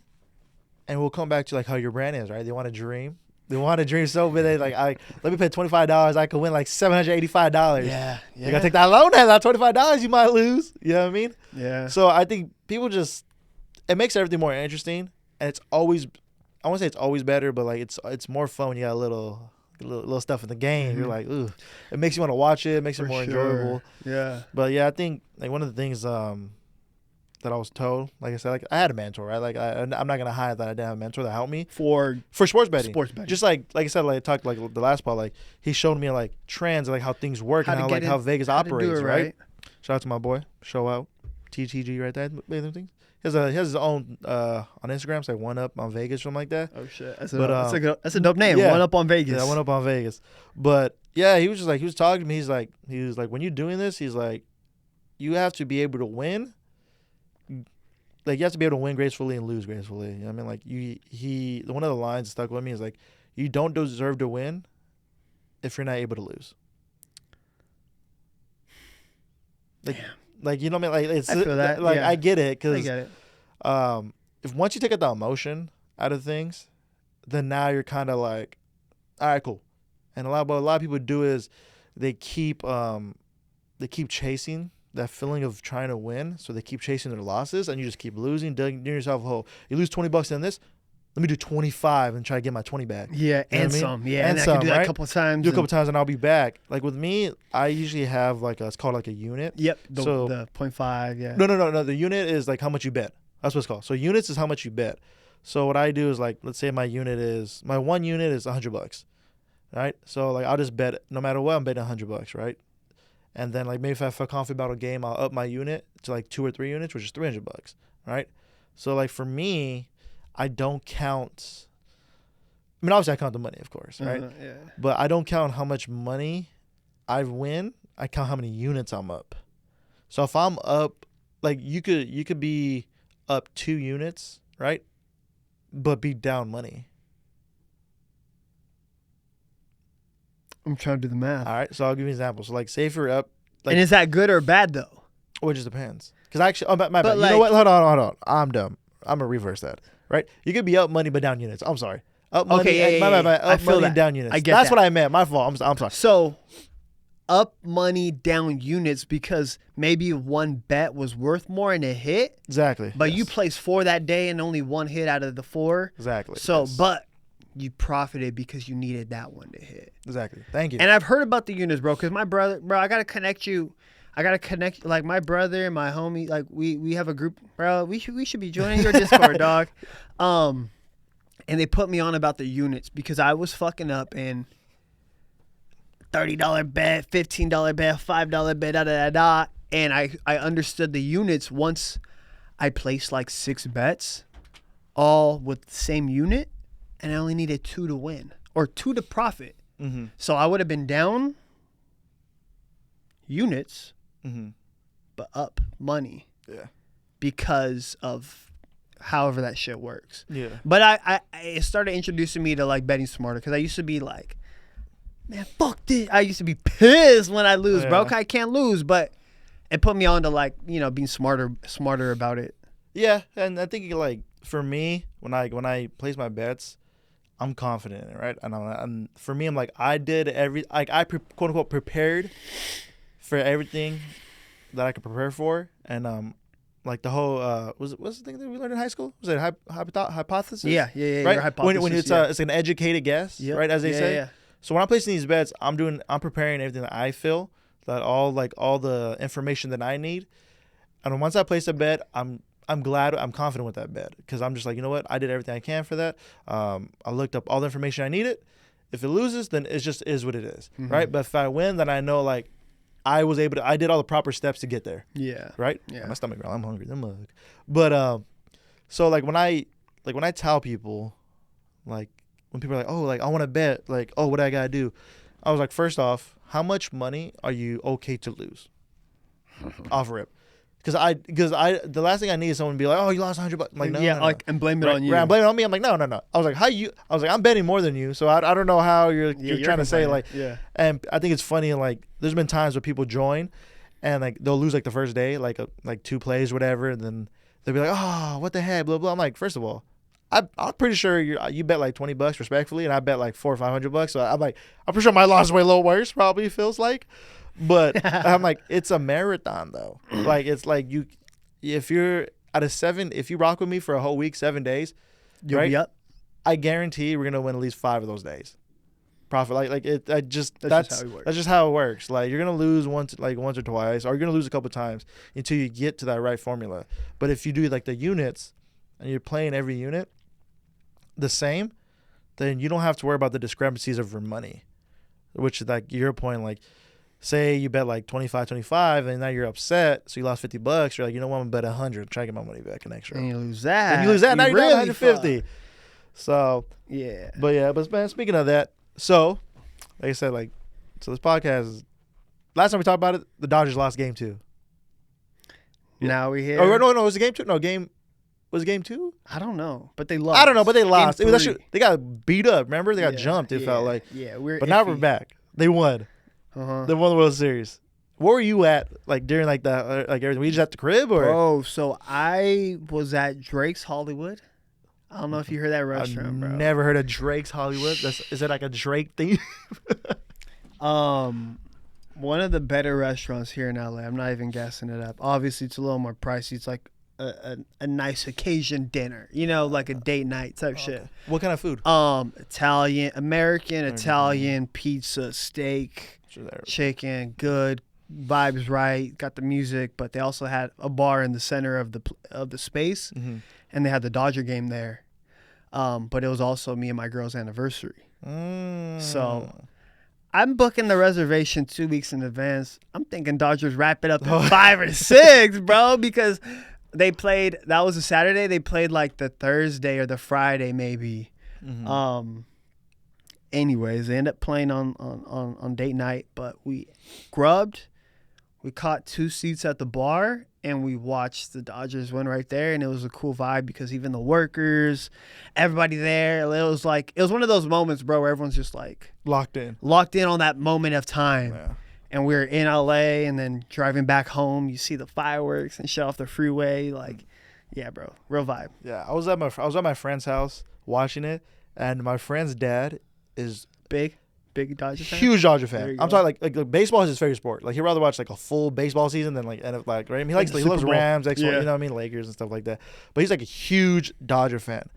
and we'll come back to like how your brand is, right? They want to dream. They want to dream so bad. They like, let me pay $25. I could win like $785. Yeah. You gotta take that loan. That $25 you might lose. You know what I mean? Yeah. So I think people it makes everything more interesting, and it's always, I won't say it's always better, but like it's more fun when you got little stuff in the game. Mm-hmm. You're like, ooh, it makes you want to watch it. It makes it more enjoyable. Yeah. But yeah, I think like one of the things that I was told, like I said, like I had a mentor, right? Like I'm not gonna hide that I didn't have a mentor that helped me For sports betting. sports betting. Just like I said, like I talked like the last part, like he showed me like trends, like how things work and how Vegas operates, right? Shout out to my boy, show out TTG right there. He has his own on Instagram, it's like One Up on Vegas, something like that. Oh shit, that's a dope name. Yeah. One Up on Vegas. Yeah, One Up on Vegas. But yeah, he was talking to me. He was like, when you're doing this, he's like, you have to be able to win. Like you have to be able to win gracefully and lose gracefully. You know what I mean? Like one of the lines that stuck with me is like, you don't deserve to win if you're not able to lose. Like you know what I mean? Like it's I feel that. Like yeah. I get it I because get it. if once you take out the emotion out of things, then now you're kind of like, all right, cool. And what a lot of people do is they keep chasing that feeling of trying to win, so they keep chasing their losses, and you just keep losing, digging yourself a hole. You lose $20 in this, let me do 25 and try to get my 20 back. Yeah, you know and what I mean? some. Yeah, and I some, can do that right? a couple of times. Do a couple times and I'll be back. Like with me, I usually have like it's called like a unit. Yep. The So- 0.5. Yeah. No. The unit is like how much you bet. That's what it's called. So units is how much you bet. So what I do is like, let's say my one unit is $100, right? So like I'll just bet no matter what, I'm betting $100, right? And then like maybe if I feel confident about a game, I'll up my unit to like 2 or 3 units, which is $300, right? So like for me, I don't count. I mean, obviously I count the money, of course, right? Yeah. But I don't count how much money I win. I count how many units I'm up. So if I'm up, like you could be up 2 units, right? But be down money. I'm trying to do the math. All right. So I'll give you an example. So like say if you're up, like, and is that good or bad though? or it just depends. Because actually, my bad. But You know what? Hold on. I'm dumb. I'm gonna reverse that. Right? You could be up money but down units. I'm sorry. Up money. Okay, my bad. I Up feel money that. and down units. I get That's that. what I meant. My fault. I'm sorry. So, up money, down units because maybe one bet was worth more and it hit, Exactly. but you Yes. placed 4 that day and only 1 hit out of the 4. Exactly. So, Yes. but you profited because you needed that one to hit. Exactly. Thank you. And I've heard about the units, bro, because my brother, bro, I got to connect you. Like my brother, my homie, like we have a group, bro. We should be joining your Discord, dog. And they put me on about the units because I was fucking up and $30 bet, $15 bet, $5 bet, and I understood the units once I placed like 6 bets, all with the same unit, and I only needed 2 to win or 2 to profit. Mm-hmm. So I would have been down units, Mm-hmm. but up money Yeah. because of however that shit works. Yeah. But I it started introducing me to like betting smarter because I used to be like, man, fuck this. I used to be pissed when I lose, bro. Yeah. I can't lose, but it put me on to like, being smarter about it. Yeah, and I think like for me, when I place my bets, I'm confident in it, right? And for me, I'm like I did quote unquote prepared for everything that I could prepare for, and like the whole what's the thing that we learned in high school? Was it hypothesis? Yeah. Right. Your hypothesis, When it's an educated guess, Yep. right? As they say. Yeah. So when I'm placing these bets, I'm preparing everything that I feel, that all the information that I need, and once I place a bet, I'm confident with that bet because I'm just like, you know what, I did everything I can for that. I looked up all the information I needed. If it loses, then it just is what it is, Mhm. right? But if I win, then I know like I did all the proper steps to get there, Yeah. right? Yeah. My stomach growling. I'm hungry. The mug. But so like when I tell people, like when people are like, oh, like I want to bet, like, oh, what do I gotta do? I was like, first off, how much money are you okay to lose? Off rip. Because the last thing I need is someone to be like, oh, you lost $100. I'm like, no, yeah, no, like and blame it right, on you. Right, blame it on me. I'm like, no. I was like, I'm betting more than you, so I don't know how you're trying to say complaining. like. Yeah. And I think it's funny, like there's been times where people join, and like they'll lose like the first day, like 2 plays, whatever, and then they'll be like, oh, what the heck, blah blah. I'm like, first of all, I'm pretty sure you bet like $20 respectfully, and I bet like $400 or $500. So I'm pretty sure my loss is way a little worse. Probably feels like, but I'm like, it's a marathon though. Like it's like if you're out of 7, if you rock with me for a whole week, 7 days, You'll right? be up. I guarantee we're gonna win at least 5 of those days. Profit like it. That's just how it works. That's just how it works. Like you're gonna lose once or twice, or you're gonna lose a couple times until you get to that right formula. But if you do like the units, and you're playing every unit the same, then you don't have to worry about the discrepancies of your money, which is like your point. Like, say you bet like 25, and now you're upset, so you lost $50. You're like, you know what, I'm gonna bet 100, try to get my money back an extra. And you lose that. And you lose that. Now you're really down 150. So yeah. But man, speaking of that, so like I said, like, so this podcast is, last time we talked about it, the Dodgers lost game 2. Yeah. Now we hear. Oh no, was it game 2? No, was it game 2? I don't know, but they lost. I don't know, but they lost. Game 3. They got beat up. Remember, they got jumped. It felt like. Yeah, but now we're back. They won. They won the World Series. Where were you at, like during like that, like everything? Were you just at the crib, or? Bro, so I was at Drake's Hollywood. I don't know if you heard that restaurant, bro. Never heard of Drake's Hollywood. Is it like a Drake thing? One of the better restaurants here in LA. I'm not even guessing it up. Obviously, it's a little more pricey. It's like a nice occasion dinner, like a date night type shit. What kind of food? American, Italian, pizza, steak, chicken, good vibes, right? Got the music, but they also had a bar in the center of the space, and they had the Dodger game there. But it was also me and my girl's anniversary, so I'm booking the reservation 2 weeks in advance. I'm thinking Dodgers wrap it up at 5 or 6, bro, because they played. That was a Saturday. They played like the Thursday or the Friday, maybe. Anyways, they ended up playing on date night, but we grubbed. We caught 2 seats at the bar, and we watched the Dodgers win right there, and it was a cool vibe because even the workers, everybody there, it was one of those moments, bro, where everyone's just like locked in on that moment of time. Yeah. And we were in LA, and then driving back home, you see the fireworks and shit off the freeway, like, yeah, bro, real vibe. Yeah, I was at my friend's house watching it, and my friend's dad is big Dodger fan. Huge Dodger fan. I'm talking like baseball is his favorite sport. Like he'd rather watch like a full baseball season than like right. I mean, he loves Rams, you know what I mean, Lakers and stuff like that. But he's like a huge Dodger fan,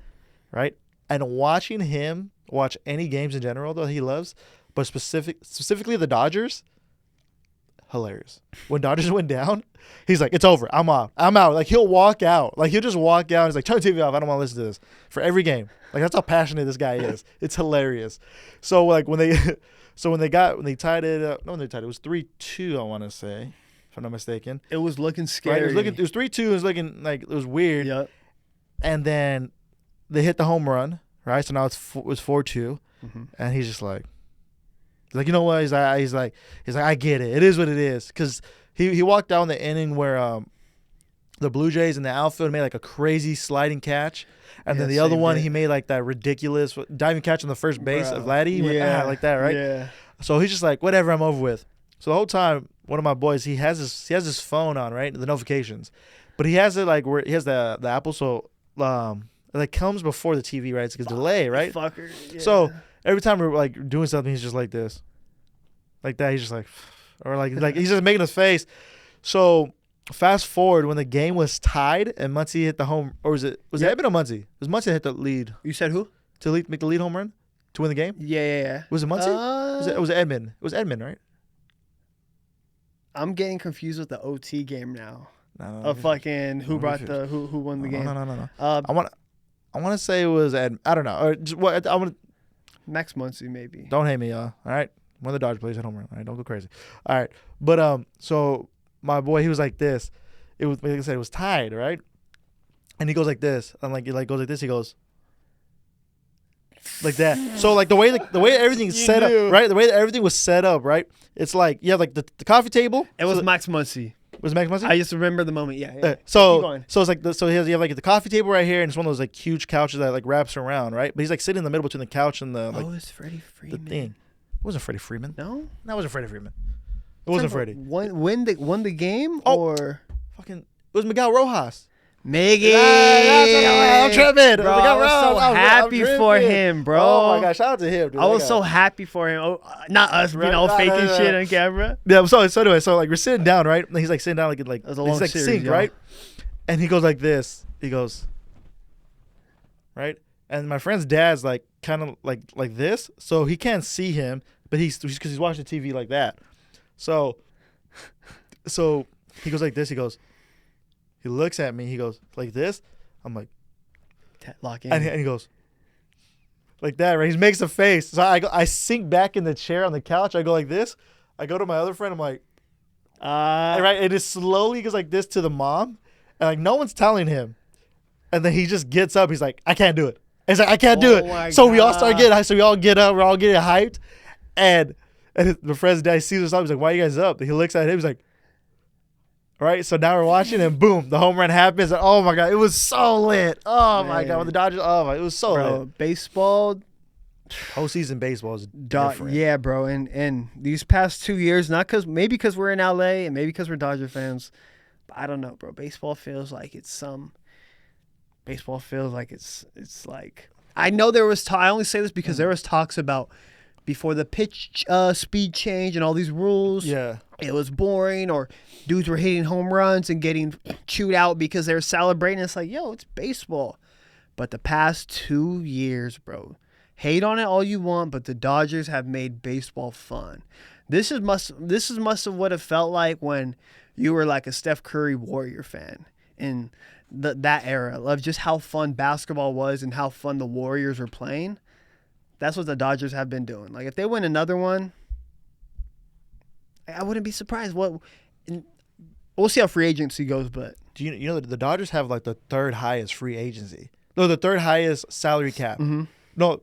right? And watching him watch any games in general though he loves, but specifically the Dodgers, hilarious. When Dodgers went down, he's like, it's over. I'm out. Like he'll walk out. Like he'll just walk out. He's like, turn the TV off. I don't want to listen to this for every game. Like that's how passionate this guy is. It's hilarious. So like when they tied it up, it was 3-2. I want to say, if I'm not mistaken. It was looking scary. Right? It was 3-2. It was looking like it was weird. Yep. And then they hit the home run. Right. So now it was 4-2, and he's just like. He's like, you know what? He's like, I get it. It is what it is. Because he walked down the inning where the Blue Jays in the outfield made like a crazy sliding catch. And then the other one, he made like that ridiculous diving catch on the first base of Laddie. He went, like that, right? Yeah. So he's just like, whatever, I'm over with. So the whole time, one of my boys, he has his phone on, right? The notifications. But he has it like where he has the Apple, so it comes before the TV, right? It's like a delay, right? Fucker. Yeah. So every time we're like doing something, he's just like this. Like that, he's just like, or like he's just making his face. So fast forward when the game was tied and Muncy hit the home, or was it Edman or Muncy? It was Muncy that hit the lead. You said who? To make the lead home run to win the game? Yeah. Was it Muncy? It was Edman. It was Edman, right? I'm getting confused with the OT game now. No, fucking who won the game? No. I want to say it was Ed. I don't know. Or just what I want. Max Muncy maybe. Don't hate me, y'all. All right. One of the Dodgers plays at home run. All right, don't go crazy. All right, but so my boy, he was like this. It was, like I said, it was tied, right? And he goes like this. I'm like, he goes like this. He goes like that. So like the way everything's set up, right? The way that everything was set up, right? It's like you have like the coffee table. It was Max Muncy. Was Max Muncy? I just remember the moment. Yeah. So it's like you have like the coffee table right here, and it's one of those like huge couches that like wraps around, right? But he's like sitting in the middle between the couch and the it's Freddie Freeman. The thing. It wasn't Freddie Freeman. No, that wasn't Freddie Freeman. It wasn't Freddie. Won the game or fucking? It was Miguel Rojas. Miggy. I'm tripping. Bro, I was so happy for him, bro. Oh my gosh, shout out to him, dude. I was so happy for him. Oh, not us, faking shit on camera. Yeah. So anyway, so like we're sitting down, right? And he's like sitting down, like he's like synced, right? And he goes like this. He goes, right? and my friend's dad's like kind of like this, so he can't see him, but he's because he's watching TV like that. So he goes like this. He looks at me. He goes like this. I'm like, lock in. and he goes like that, right? He makes a face. So I sink back in the chair on the couch. I go like this. I go to my other friend. I'm like, right? It just slowly goes like this to the mom, and like no one's telling him. And then he just gets up. He's like, I can't do it. He's like, I can't do it. So we all start getting. So we all get up. We're all getting hyped, and the friend's dad sees us up. He's like, why are you guys up? And he looks at him. He's like, right. So now we're watching, and boom, the home run happens. And oh my god, it was so lit. Oh my god, when the Dodgers. Oh my, it was so lit. Baseball. Postseason baseball is different. Yeah, bro. And these past 2 years, maybe because we're in LA and maybe because we're Dodger fans, but I don't know, bro. Baseball feels like it's like, I know there was I only say this because there was talks about before the pitch speed change and all these rules. Yeah. It was boring, or dudes were hitting home runs and getting chewed out because they were celebrating. It's like, yo, it's baseball. But the past 2 years, bro, hate on it all you want, but the Dodgers have made baseball fun. This is must have what it felt like when you were like a Steph Curry Warrior fan in that era of just how fun basketball was and how fun the Warriors were playing. That's what the Dodgers have been doing. Like if they win another one, I wouldn't be surprised. We'll see how free agency goes, but do you know the Dodgers have like the third highest free agency? No, the third highest salary cap. Mm-hmm. No,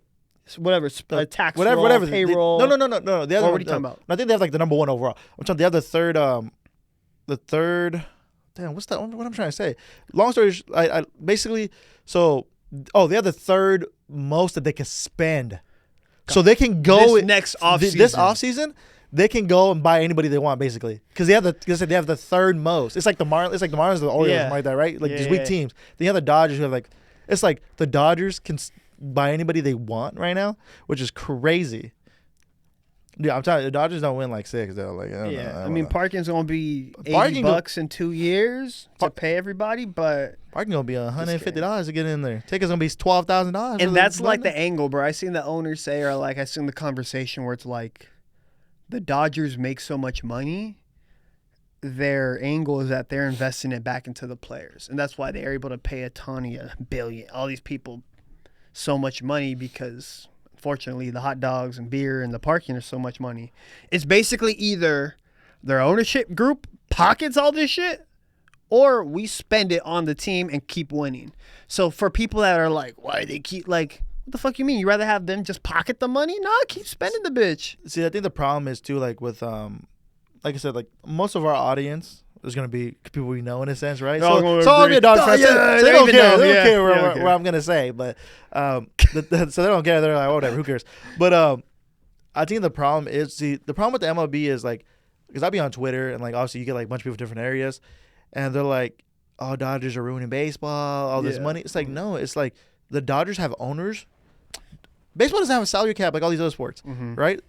whatever, tax whatever, roll, whatever. payroll. No. The what are you talking about? I think they have like the number one overall. I'm talking. They have the third. Damn, what's that? What I'm trying to say? Long story, I basically. So, they have the third most that they can spend. So they can go next offseason. This offseason, they can go and buy anybody they want, basically, because they have the third most. It's like the Marlins, the Orioles, like that, right? Like these weak teams. Then you have the Dodgers, who have like, it's like the Dodgers can buy anybody they want right now, which is crazy. Yeah, I'm telling you, the Dodgers don't win like 6 though. Like, I mean, parking's gonna be $80 in 2 years to pay everybody, but parking gonna be $150 to get in there. Ticket's gonna be $12,000, and that's like the angle, bro. I seen the owners say, or like I seen the conversation where it's like, the Dodgers make so much money, their angle is that they're investing it back into the players, and that's why they're able to pay $1 billion, all these people, so much money because. Fortunately, the hot dogs and beer and the parking are so much money. It's basically either their ownership group pockets all this shit, or we spend it on the team and keep winning. So for people that are like, why they keep like, what the fuck you mean? You rather have them just pocket the money? Nah, keep spending the bitch. See, I think the problem is too, like with like I said, like most of our audience is gonna be people we know in a sense, right? So I'll be a dog fan. So they don't care. They don't care what I'm gonna say, but so they don't care. They're like, whatever, who cares? But I think the problem is the problem with the MLB is like, because I'll be on Twitter and like obviously you get like a bunch of people from different areas, and they're like, oh, Dodgers are ruining baseball, all this money. It's like, no, it's like the Dodgers have owners. Baseball doesn't have a salary cap like all these other sports, right?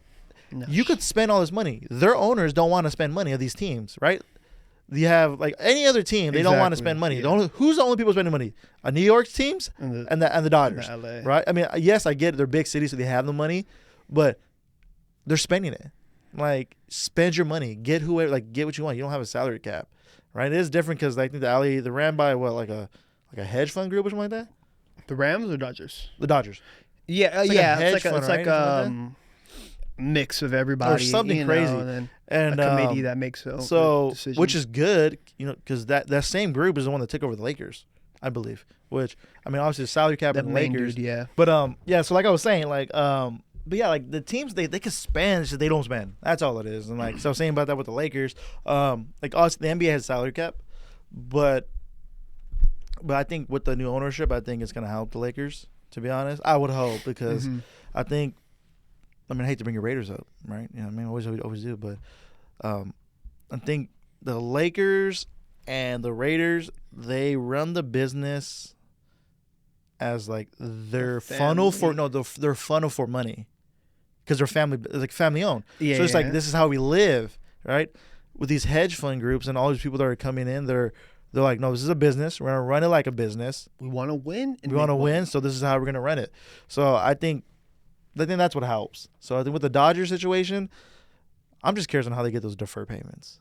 No. You could spend all this money. Their owners don't want to spend money of these teams, right? You have like any other team, they don't want to spend money. Yeah. Who's the only people spending money? New York teams and the Dodgers, right? I mean, yes, I get it. They're big cities, so they have the money, but they're spending it. Like, spend your money, get whoever, like, get what you want. You don't have a salary cap, right? It is different because I think they're ran by what, like a hedge fund group or something like that. The Rams or Dodgers? The Dodgers. Yeah, it's like mix of everybody or something crazy, and a committee that makes decisions. Which is good, because that same group is the one that took over the Lakers, I believe. Which, I mean, obviously the salary cap of the Lakers, but so like I was saying, like but yeah, like the teams they can spend, it's just they don't spend. That's all it is. And like so I was saying about that with the Lakers, like obviously the NBA has a salary cap, but I think with the new ownership, I think it's gonna help the Lakers. To be honest, I would hope, because I think. I mean, I hate to bring your Raiders up, right? I mean, always do, but I think the Lakers and the Raiders, they run the business as like their funnel for their funnel for money, because they're family owned. Yeah, so it's like, this is how we live, right? With these hedge fund groups and all these people that are coming in, they're Mm-hmm. They're like, no, this is a business. We're gonna run it like a business. We want to win. And We want to make win, money. so this is how we're gonna run it. So I think that's what helps. So I think with the Dodgers situation, I'm just curious on how they get those deferred payments.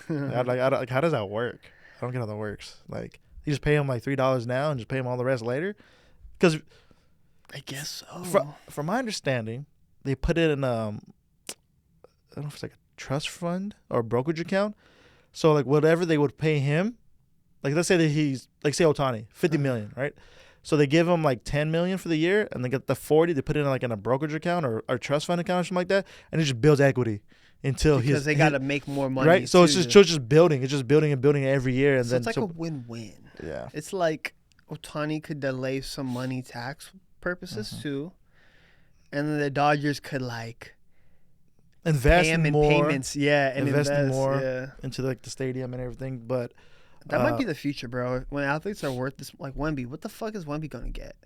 Like, how does that work? I don't get how that works. Like, you just pay them like $3 now and just pay them all the rest later. Because I guess so. from my understanding, they put it in I don't know if it's like a trust fund or a brokerage account. So like whatever they would pay him, like let's say that he's like say Otani, 50 million, right? So they give him like 10 million for the year, and they get the 40. They put it in like in a brokerage account or trust fund account or something like that, and it just builds equity until because they got to make more money, right. So too. it's just building. It's just building and building every year, and So then it's like a win-win. yeah. It's like Otani could delay some money tax purposes Mhm. too, and then the Dodgers could like Invest pay him in more payments, yeah, and invest invest more. yeah. into like the stadium and everything, but That might be the future, bro. When athletes are worth this, like Wemby, what the fuck is Wemby gonna get?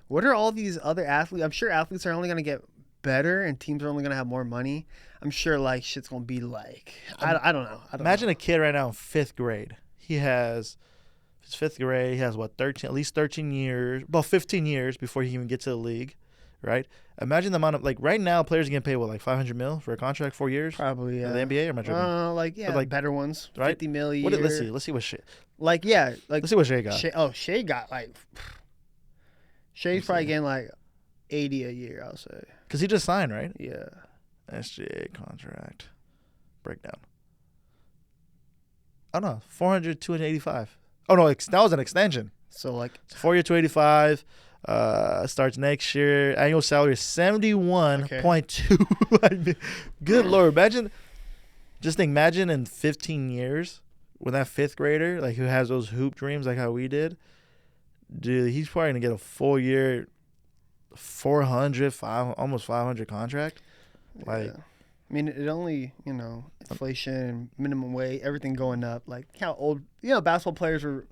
What are all these other athletes? I'm sure athletes are only gonna get better, and teams are only gonna have more money. I'm sure like shit's gonna be like I don't know. imagine a kid right now in 5th grade. His 5th grade. He has what 13, at least 13 years, well 15 years before he even gets to the league, right? Imagine the amount of like right now players are getting paid what like 500 mil for a contract, 4 years. Probably In the yeah. NBA or am I tripping? Like yeah, But, like, better ones, right? 50 million. What let's see what Shea, Like yeah, like let's see what Shea got. Shea got like Shea's Let's probably see. getting like 80 a year. I'll say Because he just signed, right? yeah. SGA contract breakdown. Oh no, 400, 285. Oh no, that was an extension. So like 4 year, 285. Starts next year. Annual salary is 71.2. Like, good lord, imagine in 15 years when that 5th grader like who has those hoop dreams like how we did, dude, he's probably gonna get a full year 400, almost 500 contract. Like, yeah. I mean, it only, inflation, minimum wage, everything going up. Like how old, basketball players were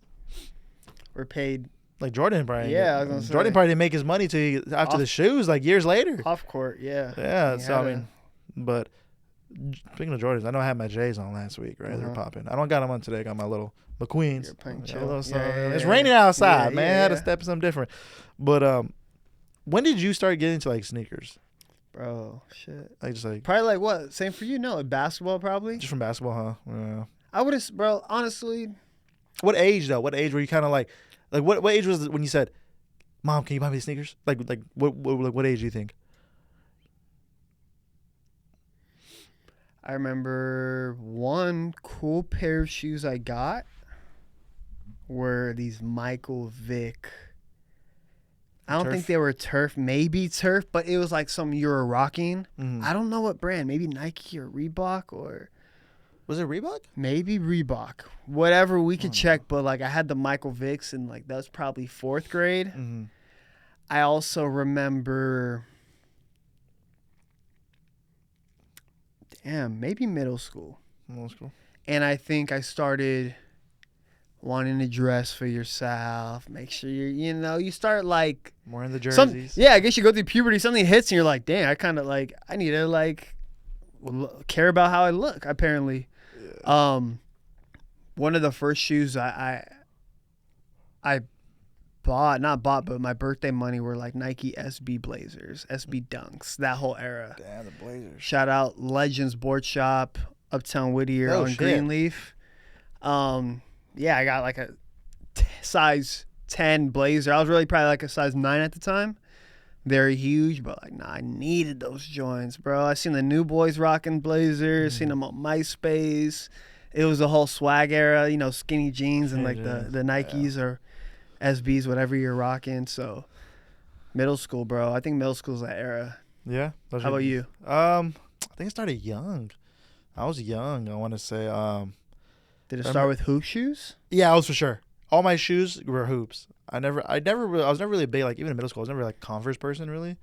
paid like Jordan probably. Yeah, I was gonna say. Jordan probably didn't make his money till after the shoes, like years later. off court. Yeah. Yeah, He so had I mean, but speaking of Jordans, I know I had my J's on last week, right? They're Uh-huh. popping. I don't got them on today. I got my little McQueen's. You're playing A chill. little Yeah, something. yeah, It's yeah. raining outside, Yeah, man. yeah, I had to yeah. step in something different. But when did you start getting into like sneakers? Bro, shit. Like just like Probably like what? Same for you? No, like basketball probably. just from basketball, huh? Yeah. I would have, bro. Honestly, What age though? What age were you kind of like what age was it when you said, "Mom, can you buy me sneakers?" Like what age do you think? I remember one cool pair of shoes I got were these Michael Vick. I don't Turf? think they were turf, maybe turf, but it was like some you were rocking. Mhm. I don't know what brand, maybe Nike or Reebok or Was it Reebok? maybe Reebok. Whatever, we could Oh. check, but like I had the Michael Vicks and like that was probably 4th grade. Mm-hmm. I also remember maybe middle school. Middle school. And I think I started wanting to dress for yourself. Make sure you start like More in the some. jerseys. Yeah, I guess you go through puberty. Something hits and you're like, damn, I kind of like I need to like care about how I look. Apparently, one of the first shoes I not bought, but my birthday money were like Nike SB Blazers, SB Dunks, that whole era. Damn, the Blazers. Shout out Legends Board Shop, Uptown Whittier Oh, on shit. Greenleaf. Yeah, I got like a size 10 blazer. I was really probably like a size 9 at the time. Very huge, but like, I needed those joints, bro. I seen the new boys rocking blazers, seen them on MySpace. It was the whole swag era, skinny jeans and like the Nikes or SBs, whatever you're rocking. So middle school, bro. I think middle school's that era. Yeah. How about you? I think I started young. I was young. I want to say. Did it start with hoop shoes? Yeah, I was for sure. All my shoes were hoops. I was never really big, like even in middle school. I was never like Converse person really,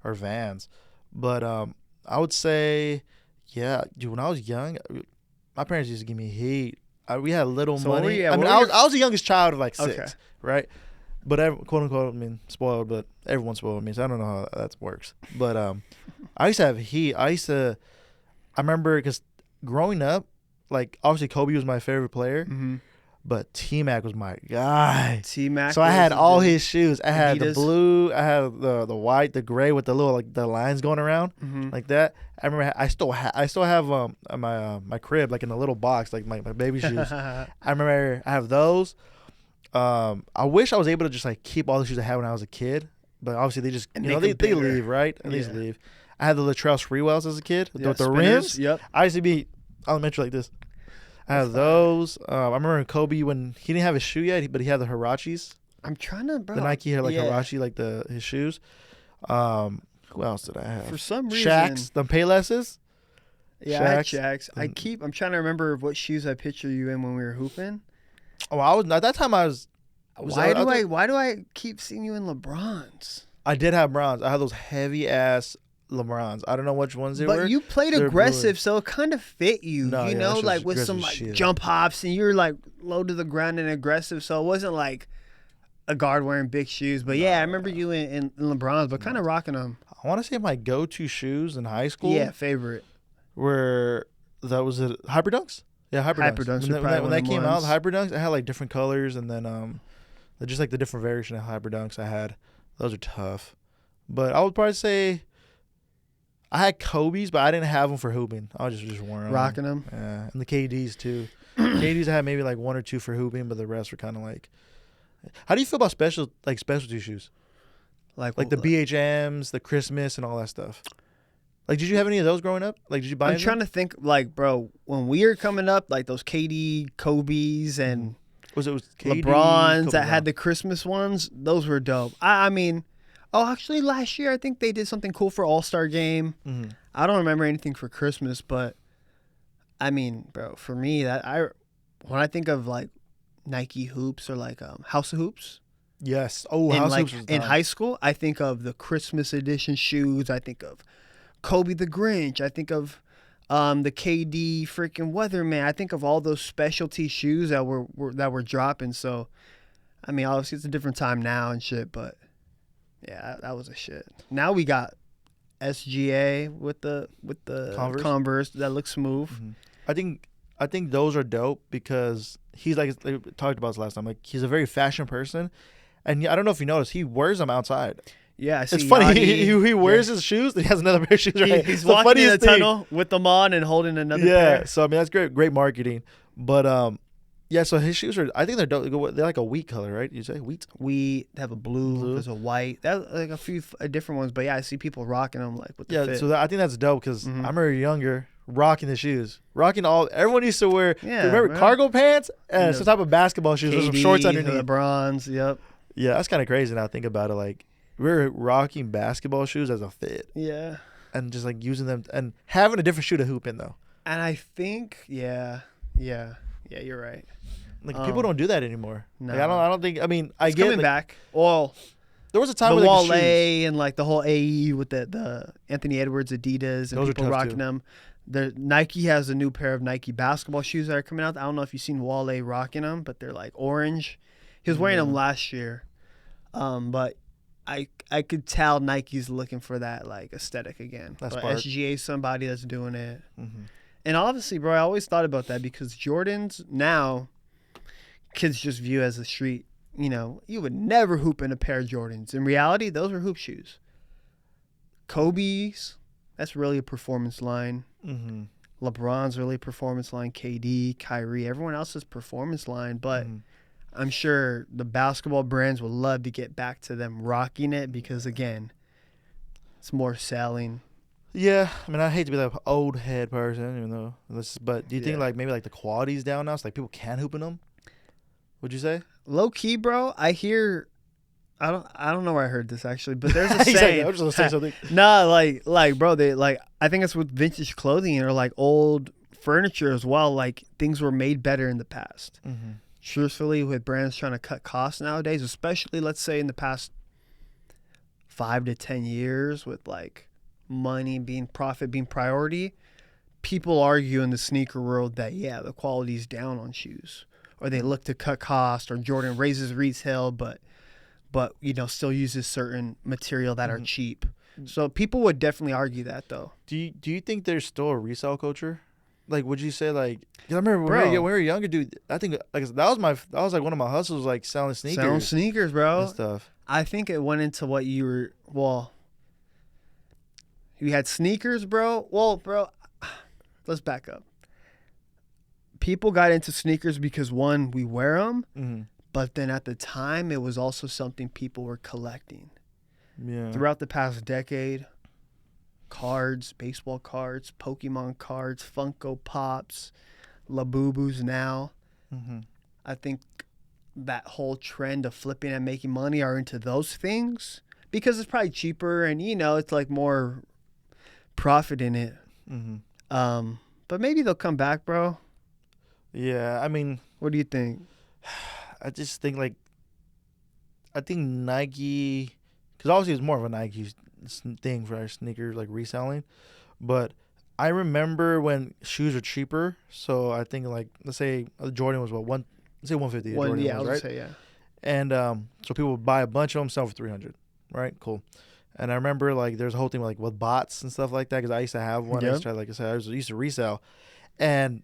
or Vans. But I would say, yeah, dude. When I was young, my parents used to give me heat. We had little So what money. were you- I mean, what I were was the youngest child of like 6, Okay. right? But quote unquote, I mean, spoiled. But everyone spoiled me, so I don't know how that works. But I used to have heat. I remember because growing up, like obviously Kobe was my favorite player. Mm-hmm. but T-Mac was my guy. T-Mac. So I had all his shoes. I had the Adidas. blue, I had the white, the gray with the little like the lines going around like that. I remember I still have my crib like in a little box like my baby shoes. I remember I have those. I wish I was able to just like keep all the shoes I had when I was a kid, but obviously they just they leave, right? They just leave. I had the Latrell Sprewells as a kid with the rims. Yep. I used to be elementary like this. I have those. I remember Kobe when he didn't have his shoe yet, but he had the Hirachis. I'm trying to, bro. The Nike had like Hirachi, like his shoes. Who else did I have? For some reason, Shaq's, the Paylesses. Yeah, I had Shaq's. I'm trying to remember what shoes I picture you in when we were hooping. Oh, I was at that time. Why do I keep seeing you in LeBrons? I did have bronze. I had those heavy ass LeBrons. I don't know which ones they were. But you played aggressive, so it kind of fit you. No, you know, like with some like jump hops, and you're like low to the ground and aggressive. So it wasn't like a guard wearing big shoes. But I remember you in LeBrons, but kind of rocking them. I want to say my go-to shoes in high school. Yeah, favorite. Were that was it Hyper Dunks? Yeah, Hyper Dunks. When that came out, the Hyper Dunks, I had like different colors, and then just like the different variation of Hyper Dunks I had. Those are tough. But I would probably say I had Kobe's, but I didn't have them for hooping. I was just wearing them. Rocking them. Yeah, and the KDs too. KDs I had maybe like one or two for hooping, but the rest were kind of like. How do you feel about specialty shoes? Like the BHMs, the Christmas, and all that stuff. Like, did you have any of those growing up? Like, did you buy? I'm trying to think. Like, bro, when we were coming up, like those KD, Kobe's, and it was KD, LeBrons that had the Christmas ones. Those were dope. I mean. Oh, actually, last year I think they did something cool for All-Star Game. Mm-hmm. I don't remember anything for Christmas, but I mean, bro, for me when I think of like Nike hoops or like House of Hoops. Yes. Oh, House of Hoops was in high school, I think of the Christmas edition shoes. I think of Kobe the Grinch. I think of the KD freaking Weatherman. I think of all those specialty shoes that were dropping. So, I mean, obviously it's a different time now and shit, but. Yeah, that was a shit. Now we got SGA with the Converse that looks smooth. Mm-hmm. I think those are dope because he's like we talked about this last time. Like he's a very fashion person, and I don't know if you noticed, he wears them outside. Yeah, I see. It's funny. He wears his shoes. He has another pair of shoes. Right? He's walking in the tunnel with them on and holding another pair. Yeah, so I mean that's great marketing. But yeah, so his shoes are. I think they're dope. They're like a wheat color, right? You say wheat? They have a blue. There's a white. That like a few different ones. But yeah, I see people rocking them like with the fit. So I think that's dope because I remember younger rocking the shoes, everyone used to wear. Yeah, remember cargo pants and some type of basketball shoes with some shorts underneath. LeBrons. Yep. Yeah, that's kind of crazy now. I think about it. Like we're rocking basketball shoes as a fit. Yeah. And just like using them and having a different shoe to hoop in though. And I think yeah, you're right. Like people don't do that anymore. No, like, I don't think. I mean, I get coming back. Well, there was a time the where Wale and like the whole AE with the Anthony Edwards Adidas and those people rocking them. The Nike has a new pair of Nike basketball shoes that are coming out. I don't know if you've seen Wale rocking them, but they're like orange. He was wearing them last year, but I could tell Nike's looking for that like aesthetic again. That's SGA is somebody that's doing it. Mm-hmm. And obviously, bro, I always thought about that because Jordans now. Kids just view as a street, you would never hoop in a pair of Jordans. In reality, those are hoop shoes. Kobe's, that's really a performance line. Mm-hmm. LeBron's really a performance line. KD, Kyrie, everyone else's performance line. But I'm sure the basketball brands would love to get back to them rocking it because, again, it's more selling. Yeah, I mean, I hate to be that old head person, but do you think like maybe like the quality's down now? So like people can't hoop in them? Would you say? Low key, bro. I hear. I don't know where I heard this actually, but there's a saying. I was just gonna say something. Nah, like, bro. They like. I think it's with vintage clothing or like old furniture as well. Like things were made better in the past. Mm-hmm. Truthfully, with brands trying to cut costs nowadays, especially let's say in the past 5 to 10 years, with like profit being priority, people argue in the sneaker world that the quality's down on shoes. Or they look to cut cost, or Jordan raises retail, but still uses certain material that are cheap. So people would definitely argue that, though. Do you think there's still a resale culture? like, would you say like? 'Cause I remember Bro. when we were younger, dude. I think like that was like one of my hustles, like selling sneakers, Selling sneakers, bro. and stuff. I think it went into what you were. Well, you had sneakers, bro. Well, bro, let's back up. People got into sneakers because one, we wear them, Mm-hmm. but then at the time, it was also something people were collecting. Yeah. Throughout the past decade, cards, baseball cards, Pokemon cards, Funko Pops, Labubus now. Mm-hmm. I think that whole trend of flipping and making money are into those things because it's probably cheaper and, it's like more profit in it. Mm-hmm. But maybe they'll come back, bro. Yeah, I mean, What do you think? I just think like, I think Nike, because obviously it's more of a Nike thing for our sneakers like reselling, but I remember when shoes were cheaper. So I think like let's say Jordan was let's say 150. Jordan Yeah, I was, was right? gonna say, yeah. And so people would buy a bunch of them, sell for 300, right? Cool. And I remember like there's a whole thing like with bots and stuff like that because I used to have one. I Yep. used to try, like I said, I used to resell, and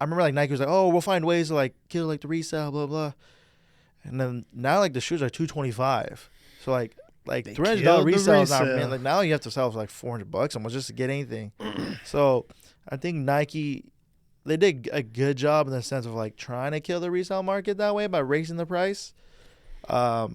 I remember like Nike was like, oh, we'll find ways to like kill like the resale, blah blah. And then now like the shoes are $225, so like They $300 killed the resale is not resale. like now you have to sell for like $400 almost just to get anything. So I think Nike, they did a good job in the sense of like trying to kill the resale market that way by raising the price. But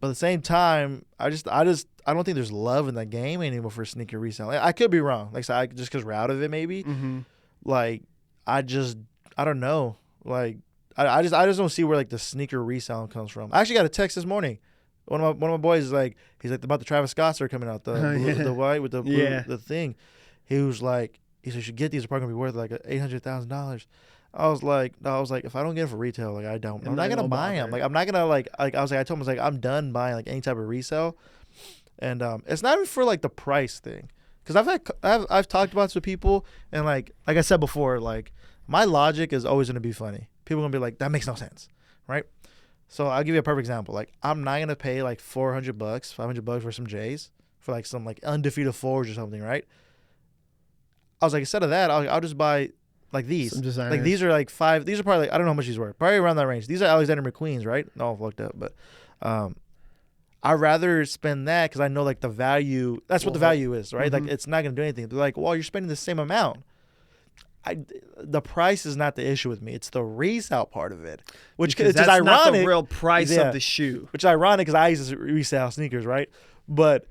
at the same time, I don't think there's love in the game anymore for sneaker reselling. I could be wrong. Like, so just because we're out of it, maybe. Mm-hmm. Like, I don't know. Like, I just don't see where like the sneaker reselling comes from. I actually got a text this morning. One of my boys is like, he's like about the Travis Scotts are coming out, the white with the blue, the thing. He was like, he said you should get these. They're probably gonna be worth like $800,000. I was like, if I don't get it for retail, like I'm not gonna buy them. Like I'm not gonna like I was like, I told him I was like, I'm done buying like any type of resale, and it's not even for like the price thing, because I've talked about it to people, and like I said before, like my logic is always gonna be funny. People are gonna be like, that makes no sense, right? So I'll give you a perfect example. Like I'm not gonna pay like $400, $500 for some J's, for like some like undefeated fours or something, right? I was like, instead of that, I'll just buy like these. Like these are like five. These are probably like, I don't know how much these were. Probably around that range. These are Alexander McQueen's, right? No, I've looked up, but I'd rather spend that because I know like the value. That's what the value is, right? Mm-hmm. Like it's not gonna do anything. They're like, well, you're spending the same amount. The price is not the issue with me. It's the resale part of it, which is ironic. Not the real price of the shoe. Which is ironic because I used to resell sneakers, right? But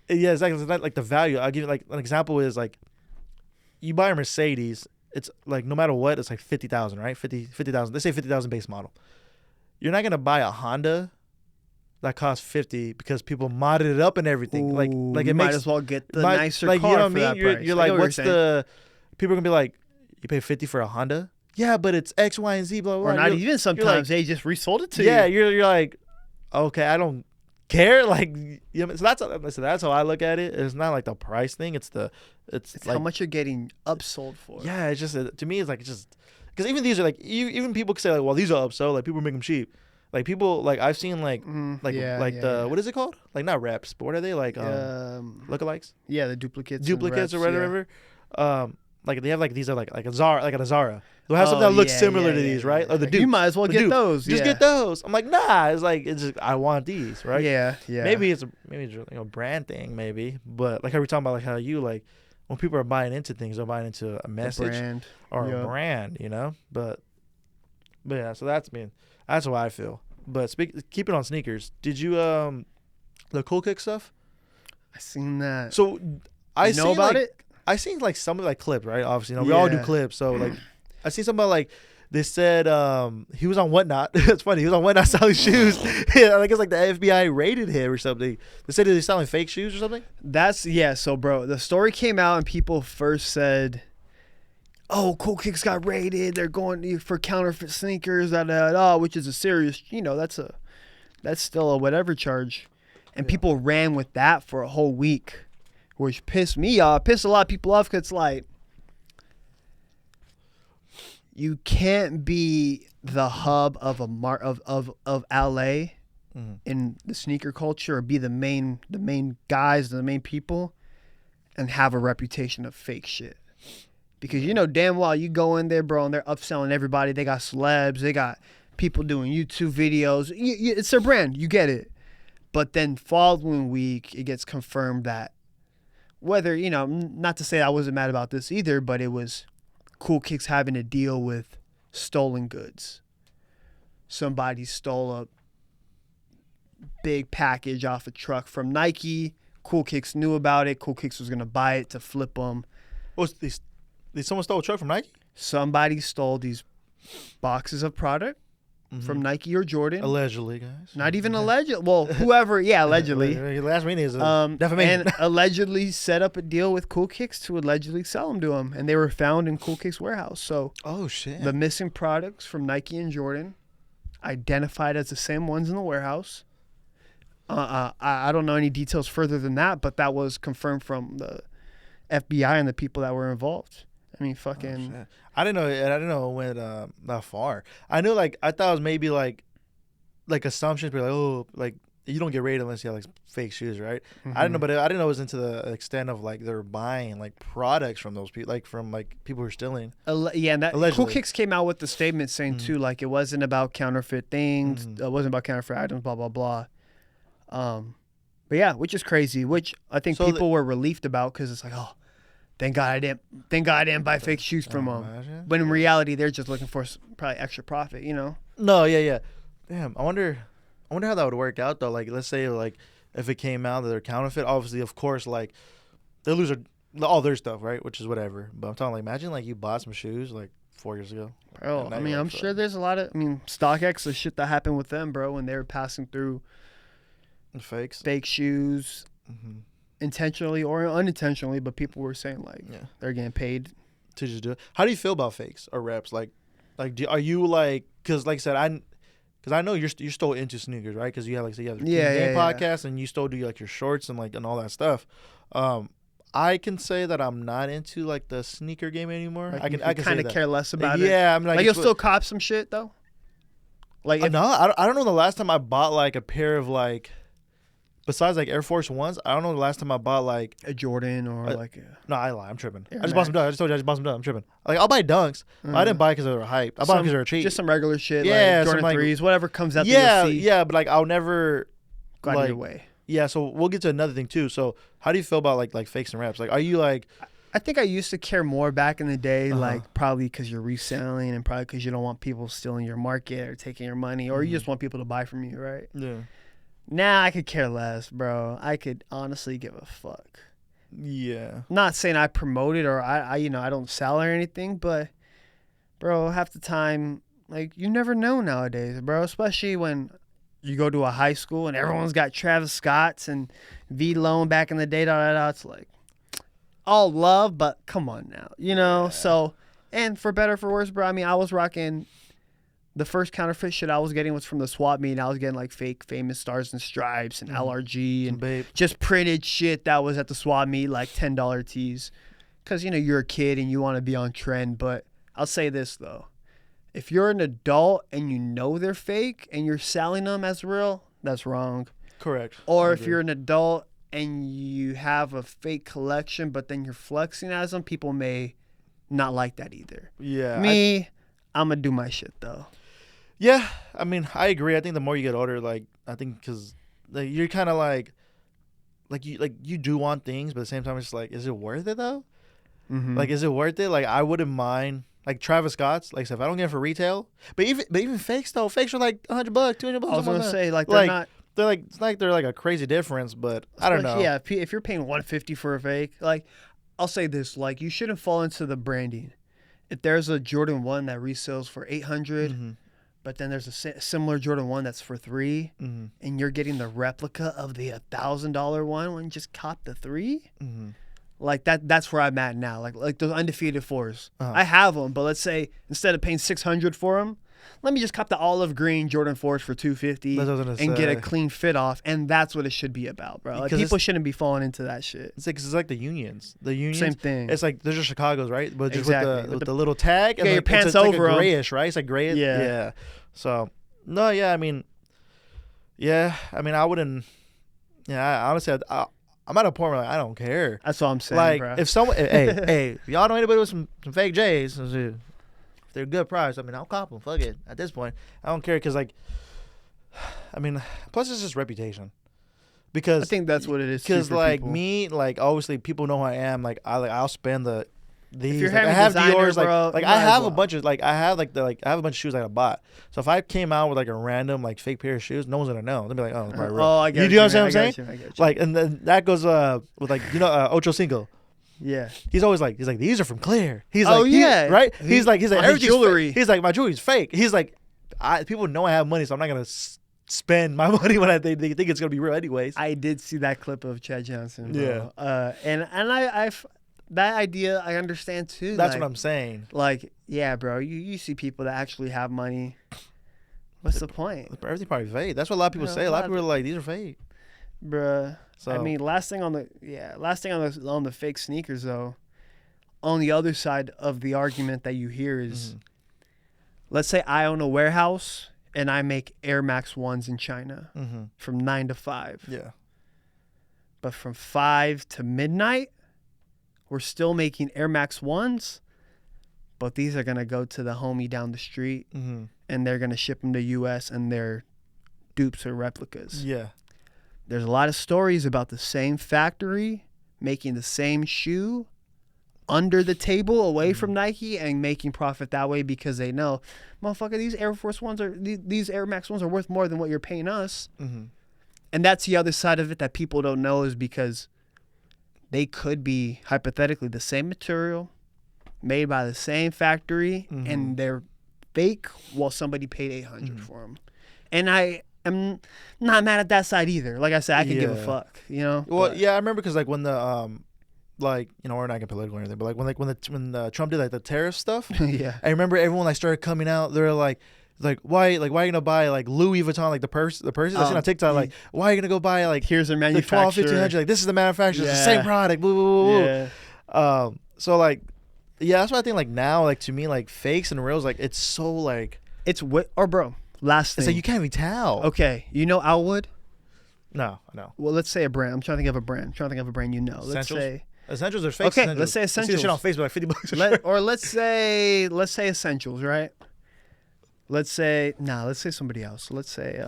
yeah, it's not like the value. I'll give you like an example is like you buy a Mercedes. It's like no matter what, it's like 50,000, right? 50,000. They say 50,000 base model. You're not gonna buy a Honda that costs 50 because people modded it up and everything. Ooh, like you it might makes as well get the like, nicer like, car you know what for I that mean? price. You're I like, get what what's you're saying. people are gonna be like, you pay 50 for a Honda? Yeah, but it's X, Y, and Z, blah blah. Or not even sometimes like, they just resold it to you. yeah, you're like, okay, I don't care. Like, you know, so that's how I look at it. It's not like the price thing. It's like, how much you're getting upsold for. Yeah, it's just to me, it's like just because even these are like even people can say like, well, these are upsold. Like people make them cheap. Like people like I've seen like what is it called? Like not reps, but what are they like? Lookalikes. Yeah, the duplicates. Duplicates or whatever. Yeah. Like they have like these are like a Zara, like a Zara. They'll have something that looks similar to these, right? Or the Dukes. You might as well get those. Just get those. I'm like, nah. It's like it's just I want these, right? Yeah. Maybe it's a brand thing, maybe. But like how we talking about like how you like when people are buying into things, they're buying into a message or a brand, you know. But yeah, so that's how I feel. But keep it on sneakers. Did you the Cool Kick stuff? I seen that. So I know about it. I seen like some of like clips, right? Obviously, we all do clips. So like, I seen something about like they said he was on Whatnot. It's funny. He was on Whatnot selling shoes. Yeah, I guess like the FBI raided him or something. They said he was selling fake shoes or something. So bro, the story came out and people first said, "Oh, Cool Kicks got raided. They're going for counterfeit sneakers." Which is a serious. That's still a whatever charge, and people ran with that for a whole week. Which pissed me off, pissed a lot of people off because it's like, you can't be the hub of of LA in the sneaker culture or be the main guys, the main people, and have a reputation of fake shit. Because you know damn well you go in there, bro, and they're upselling everybody. They got celebs. They got people doing YouTube videos. It's their brand. You get it. But then following week, it gets confirmed that whether, you know, not to say I wasn't mad about this either, but it was Cool Kicks having to deal with stolen goods. Somebody stole a big package off a truck from Nike. Cool Kicks knew about it. Cool Kicks was going to buy it to flip them. Did someone stole a truck from Nike? Somebody stole these boxes of product from Nike or Jordan. Allegedly, guys. Not even allegedly. Well, whoever, yeah, allegedly. Last meeting is defamation. And allegedly set up a deal with Cool Kicks to allegedly sell them to him. And they were found in Cool Kicks' warehouse. So oh, shit. The missing products from Nike and Jordan identified as the same ones in the warehouse. I don't know any details further than that, but that was confirmed from the FBI and the people that were involved. I mean, fucking. Oh, I didn't know it went that far. I knew I thought it was maybe like assumptions, but like you don't get raided unless you have fake shoes, right? I didn't know, but I didn't know it was into the extent of they're buying products from those people, from people who are stealing. Yeah, and that allegedly. Cool Kicks came out with the statement saying too, it wasn't about counterfeit things, it wasn't about counterfeit items, blah blah blah. But yeah, which is crazy, which I think people were relieved about because it's oh, thank God I didn't buy fake shoes from them. Imagine. But in reality, they're just looking for probably extra profit, you know? No, yeah. Damn, I wonder how that would work out though. Let's say if it came out that they're counterfeit, obviously, of course, they lose all their stuff, right? Which is whatever. But I'm talking imagine you bought some shoes 4 years ago. Bro, I mean, I'm sure there's a lot of StockX, the shit that happened with them, bro, when they were passing through fake shoes. Intentionally or unintentionally, but people were saying they're getting paid to just do it. How do you feel about fakes or reps? Are you because like I said, because I know you're still into sneakers, right? Because you have you have the game podcast and you still do your shorts and all that stuff. I can say that I'm not into the sneaker game anymore. I can kind of care less about it. Yeah, I'm you'll still cop some shit though. No, I don't know the last time I bought a pair of besides Air Force Ones, I don't know the last time I bought a Jordan or No, I lie. I'm tripping. Air I just bought some Dunks. I just told you I just bought some Dunks. I'm tripping. I'll buy Dunks. I didn't buy because they were hype. I bought them because they were cheap. Just some regular shit. Yeah, Jordan 3s, whatever comes out. Yeah, but I'll never go out of your way. Yeah, so we'll get to another thing too. So how do you feel about fakes and reps? Are you I think I used to care more back in the day, probably because you're reselling and probably because you don't want people stealing your market or taking your money, or you just want people to buy from you, right? Yeah. Now I could care less, bro. I could honestly give a fuck. Yeah. Not saying I promote it or I don't sell or anything, but bro, half the time, you never know nowadays, bro. Especially when you go to a high school and everyone's got Travis Scott's and V-Lone back in the day. It's all love, but come on now, Yeah. So, and for better or for worse, bro. I mean, I was rocking. The first counterfeit shit I was getting was from the swap meet. I was getting fake famous Stars and Stripes and LRG and just printed shit that was at the swap meet, $10 tees. Because, you're a kid and you want to be on trend. But I'll say this, though. If you're an adult and you know they're fake and you're selling them as real, that's wrong. Correct. Or if you're an adult and you have a fake collection but then you're flexing as them, people may not like that either. Yeah. I'm going to do my shit, though. Yeah, I mean, I agree. I think the more you get older, I think because you're kind of you do want things, but at the same time, it's is it worth it though? Is it worth it? I wouldn't mind Travis Scott's. If I don't get it for retail, but even fakes though, fakes are $100, $200. I was gonna say they're not. They're it's not they're a crazy difference, but I don't know. Yeah, if you're paying $150 for a fake, I'll say this, you shouldn't fall into the branding. If there's a Jordan 1 that resells for $800. But then there's a similar Jordan 1 that's for $3, and you're getting the replica of the $1,000 one when you just cop the $3. That's where I'm at now. Like those undefeated 4s. I have them, but let's say instead of paying $600 for them, let me just cop the olive green Jordan 4s for $250 and get a clean fit off. And that's what it should be about, bro. People shouldn't be falling into that shit. It's like the unions. The unions. Same thing. It's there's just Chicago's, right? But just exactly. with the little tag. And your pants it's over a grayish, right? It's grayish. Yeah. So, I wouldn't. Yeah, honestly, I'm at a point where like, I don't care. That's what I'm saying, Like bro. if someone, hey, if y'all know anybody with some fake J's, if they're a good price, I mean, I'll cop them. Fuck it. At this point, I don't care because like, I mean, plus it's just reputation. Because I think that's what it is. Because like people. me, like obviously people know who I am. Like I'll spend these. If you're like, having I have designer, Dior's, bro, like you I might as have well. a bunch of like I have a bunch of shoes that I bought. So if I came out with like a random like fake pair of shoes, no one's gonna know. They'll be like, oh, it's probably real. Oh, I get you it. do you know what I'm I saying? get you, I get you. Like, and then that goes with like Ocho Cinco. Yeah. He's always like these are from Clear. He's Oh, like yeah. right. He's like on his everything's jewelry. He's like my jewelry's fake. He's like people know I have money, so I'm not gonna spend my money when they think it's gonna be real anyways. I did see that clip of Chad Johnson, bro. Yeah. And I that idea I understand too. That's like, what I'm saying. Like, yeah, bro. You see people that actually have money. What's the point, Everything probably fake. That's what a lot of people say. A lot of people are like, these are fake, bruh. So I mean, last thing on the fake sneakers though. On the other side of the argument that you hear is, let's say I own a warehouse and I make Air Max 1s in China from 9 to 5. Yeah. But from 5 to midnight, we're still making Air Max 1s, but these are going to go to the homie down the street and they're going to ship them to US and they're dupes or replicas. Yeah. There's a lot of stories about the same factory making the same shoe under the table away from Nike and making profit that way because they know, motherfucker, these Air Force Ones these Air Max 1s are worth more than what you're paying us. And that's the other side of it that people don't know is because they could be hypothetically the same material made by the same factory and they're fake while somebody paid $800 for them. And I am not mad at that side either. Like I said, I could give a fuck, you know? Well, yeah, I remember because like when the like, you know, we're not getting political or anything, but like when Trump did like the tariff stuff, yeah. I remember everyone like started coming out. They're like why are you gonna buy like Louis Vuitton, like the purses I seen on TikTok, like why are you gonna go buy like here's their the manufacturer, 12, 1500, like this is the manufacturer, it's the same product, boo, boo, boo, boo. Yeah. So like, yeah, that's what I think. Like now, like to me, like fakes and reals, like it's so like it's what or bro. Last thing, it's like you can't even tell. Okay, you know Elwood? No. Well, let's say a brand. I'm trying to think of a brand. You know. Let's Essentials? say Essentials or fake. Okay, Essentials. let's say I see Essentials. this shit on Facebook like $50 a shirt. Or let's say Essentials, right? Let's say somebody else. Let's say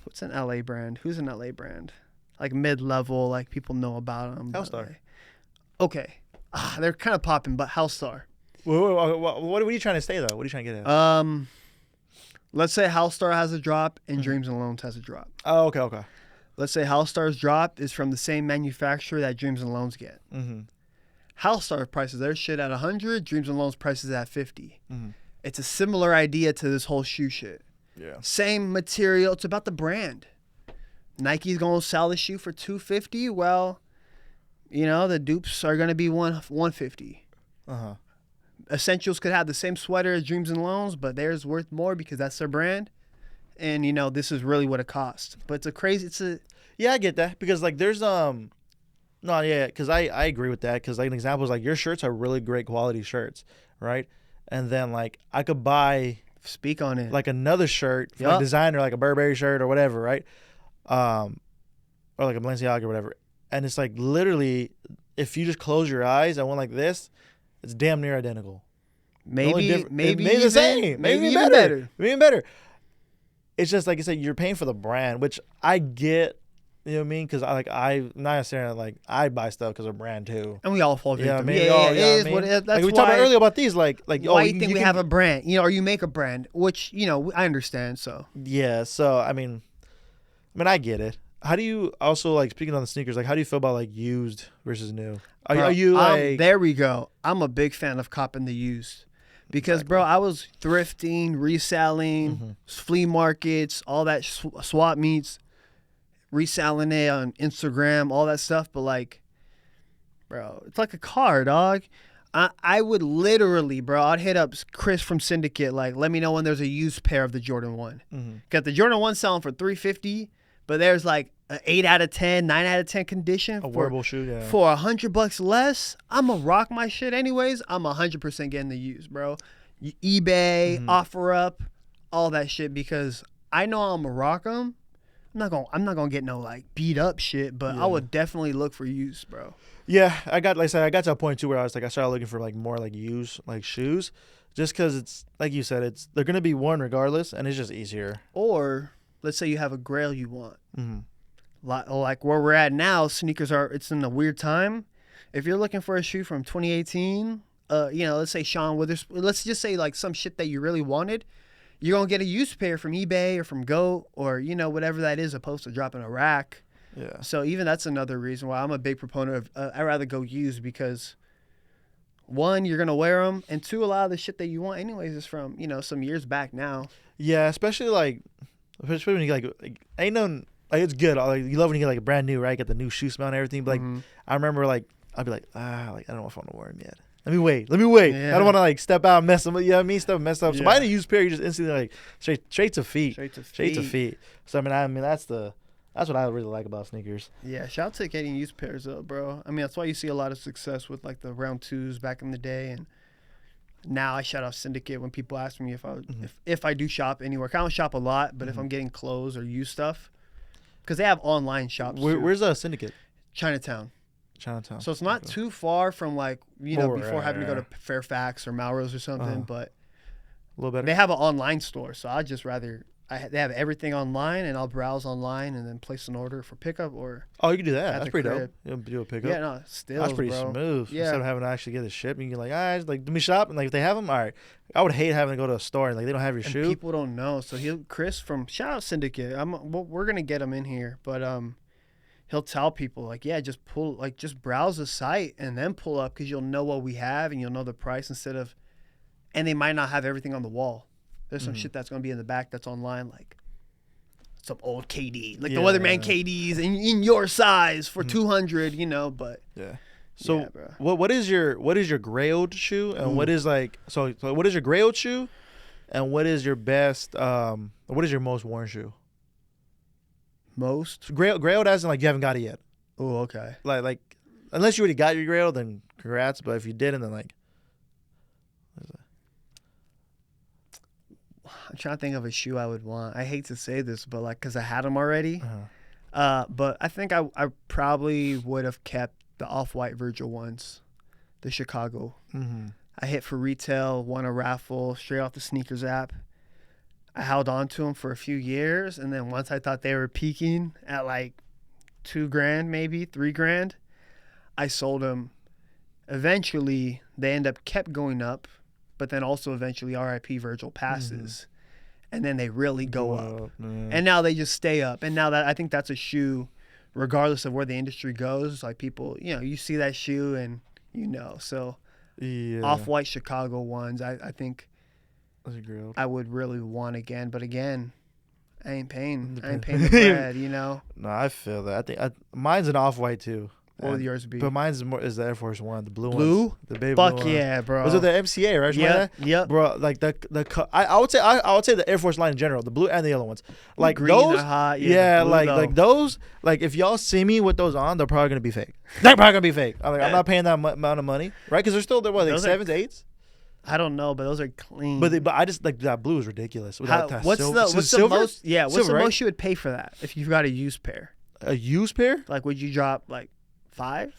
what's an LA brand? Who's an LA brand? Like mid-level, like people know about them. Hellstar. Okay, they're kind of popping, but Hellstar. What are you trying to say though? What are you trying to get at? Let's say Hellstar has a drop and Dreams and Loans has a drop. Oh, okay. Let's say Hellstar's drop is from the same manufacturer that Dreams and Loans get. Hellstar prices their shit at 100, Dreams and Loans prices at 50. It's a similar idea to this whole shoe shit. Yeah. Same material. It's about the brand. Nike's gonna sell the shoe for $250. Well, you know the dupes are gonna be $150. Essentials could have the same sweater as Dreams and Loans, but theirs worth more because that's their brand. And you know this is really what it costs. But Yeah, I get that because like there's because I agree with that because like an example is like your shirts are really great quality shirts, right? And then like I could buy speak on it like another shirt from a designer, like a Burberry shirt or whatever, right? Or like a Balenciaga or whatever, and it's like literally if you just close your eyes and went like this, it's damn near identical. Maybe the same. Maybe even better. Maybe even better. It's just like I said, you're paying for the brand, which I get. You know what I mean? Because I'm not necessarily like I buy stuff because of brand too. And we all fall victim. That's like we talked about earlier about these. Like why you think we have a brand? You know, or you make a brand, which you know I understand. So yeah. So I mean, I get it. How do you also like speaking on the sneakers? Like, how do you feel about like used versus new? Are you like? There we go. I'm a big fan of copping the used. Because, bro, I was thrifting, reselling, flea markets, all that swap meets, reselling it on Instagram, all that stuff. But, like, bro, it's like a car, dog. I would literally, bro, I'd hit up Chris from Syndicate, like, let me know when there's a used pair of the Jordan 1. Because the Jordan 1 selling for $350, but there's, like, an 8 out of 10, 9 out of 10 condition. A wearable shoe, yeah. For $100 less, I'm going to rock my shit anyways. I'm 100% getting the used, bro. eBay, OfferUp, all that shit, because I know I'm going to rock them. I'm I'm not gonna get no like beat up shit, but I would definitely look for used, bro. Yeah, I got to a point too where I started looking for like more like used like shoes, just because it's like you said, they're gonna be worn regardless, and it's just easier. Or let's say you have a grail you want, Mm-hmm. like where we're at now, sneakers it's in a weird time. If you're looking for a shoe from 2018, let's say Sean Witherspoon, let's just say like some shit that you really wanted, you're gonna get a used pair from eBay or from GOAT or whatever that is, opposed to dropping a rack. Yeah. So even that's another reason why I'm a big proponent of I'd rather go used, because one, you're gonna wear them, and two, a lot of the shit that you want anyways is from some years back now. Yeah, especially when you like ain't no like it's good. Like, you love when you get like a brand new, right? Get the new shoe smell and everything. But like I remember like I'd be like I don't know if I want to wear them yet. Let me wait. Yeah. I don't want to like step out and mess them. You know what I mean? Stuff messed up. So buying a used pair, you just instantly like straight to feet. Straight to feet. So I mean that's what I really like about sneakers. Yeah, shout out to getting used pairs up, bro. I mean, that's why you see a lot of success with like the round twos back in the day, and now I shout out Syndicate when people ask me if I do shop anywhere. I don't shop a lot, but if I'm getting clothes or used stuff, because they have online shops. Where's the Syndicate? Chinatown. So it's not too far from like before having to go to Fairfax or Melrose or something, but a little better. They have an online store, so I'd just rather they have everything online, and I'll browse online and then place an order for pickup or. Oh, you can do that. That's pretty dope. You do a pickup. Yeah, no, still. That's pretty bro. smooth. Yeah. Instead of having to actually get it shipped, you can like, just like let me shop, and like if they have them, all right. I would hate having to go to a store and like they don't have your shoe. People don't know, so Chris from shout out Syndicate. We're gonna get him in here, but he'll tell people like, yeah, just browse the site and then pull up, because you'll know what we have and you'll know the price and they might not have everything on the wall. There's some shit that's gonna be in the back that's online, like some old KD, like the Weatherman KDs in your size for 200, but yeah. So what is your grailed shoe, and what is like so what is your grailed shoe, and what is your best what is your most worn shoe? Most grailed as in like you haven't got it yet. Oh, okay. Like unless you already got your grailed, then congrats. But if you didn't, then like. I'm trying to think of a shoe I would want. I hate to say this, but like, cause I had them already. But I think I probably would have kept the Off-White Virgil ones, the Chicago. I hit for retail, won a raffle straight off the sneakers app. I held on to them for a few years, and then once I thought they were peaking at like $2,000, maybe $3,000, I sold them. Eventually, they kept going up, but then also eventually RIP Virgil passes, and then they really go up, and now they just stay up. And now I think that's a shoe, regardless of where the industry goes. Like people, you see that shoe and so. Yeah. Off-White Chicago ones, I think I would really want again. But again, I ain't paying the bread, No, I feel that. I think mine's an Off-White too. What would yours be? But mine's is the Air Force One, the blue ones. The baby Fuck blue yeah, bro. Was it the MCA, right? Yep. Bro, like I would say the Air Force line in general, the blue and the yellow ones. Like green those, hot, like those, like if y'all see me with those on, they're probably gonna be fake. They're probably gonna be fake. I'm not paying that amount of money, right? Because they're still like 7s, 8s. I don't know, but those are clean. But I just like that blue is ridiculous. What's the most? Yeah, what's the most you would pay for that if you've got a used pair? A used pair? Like, would you drop like 5?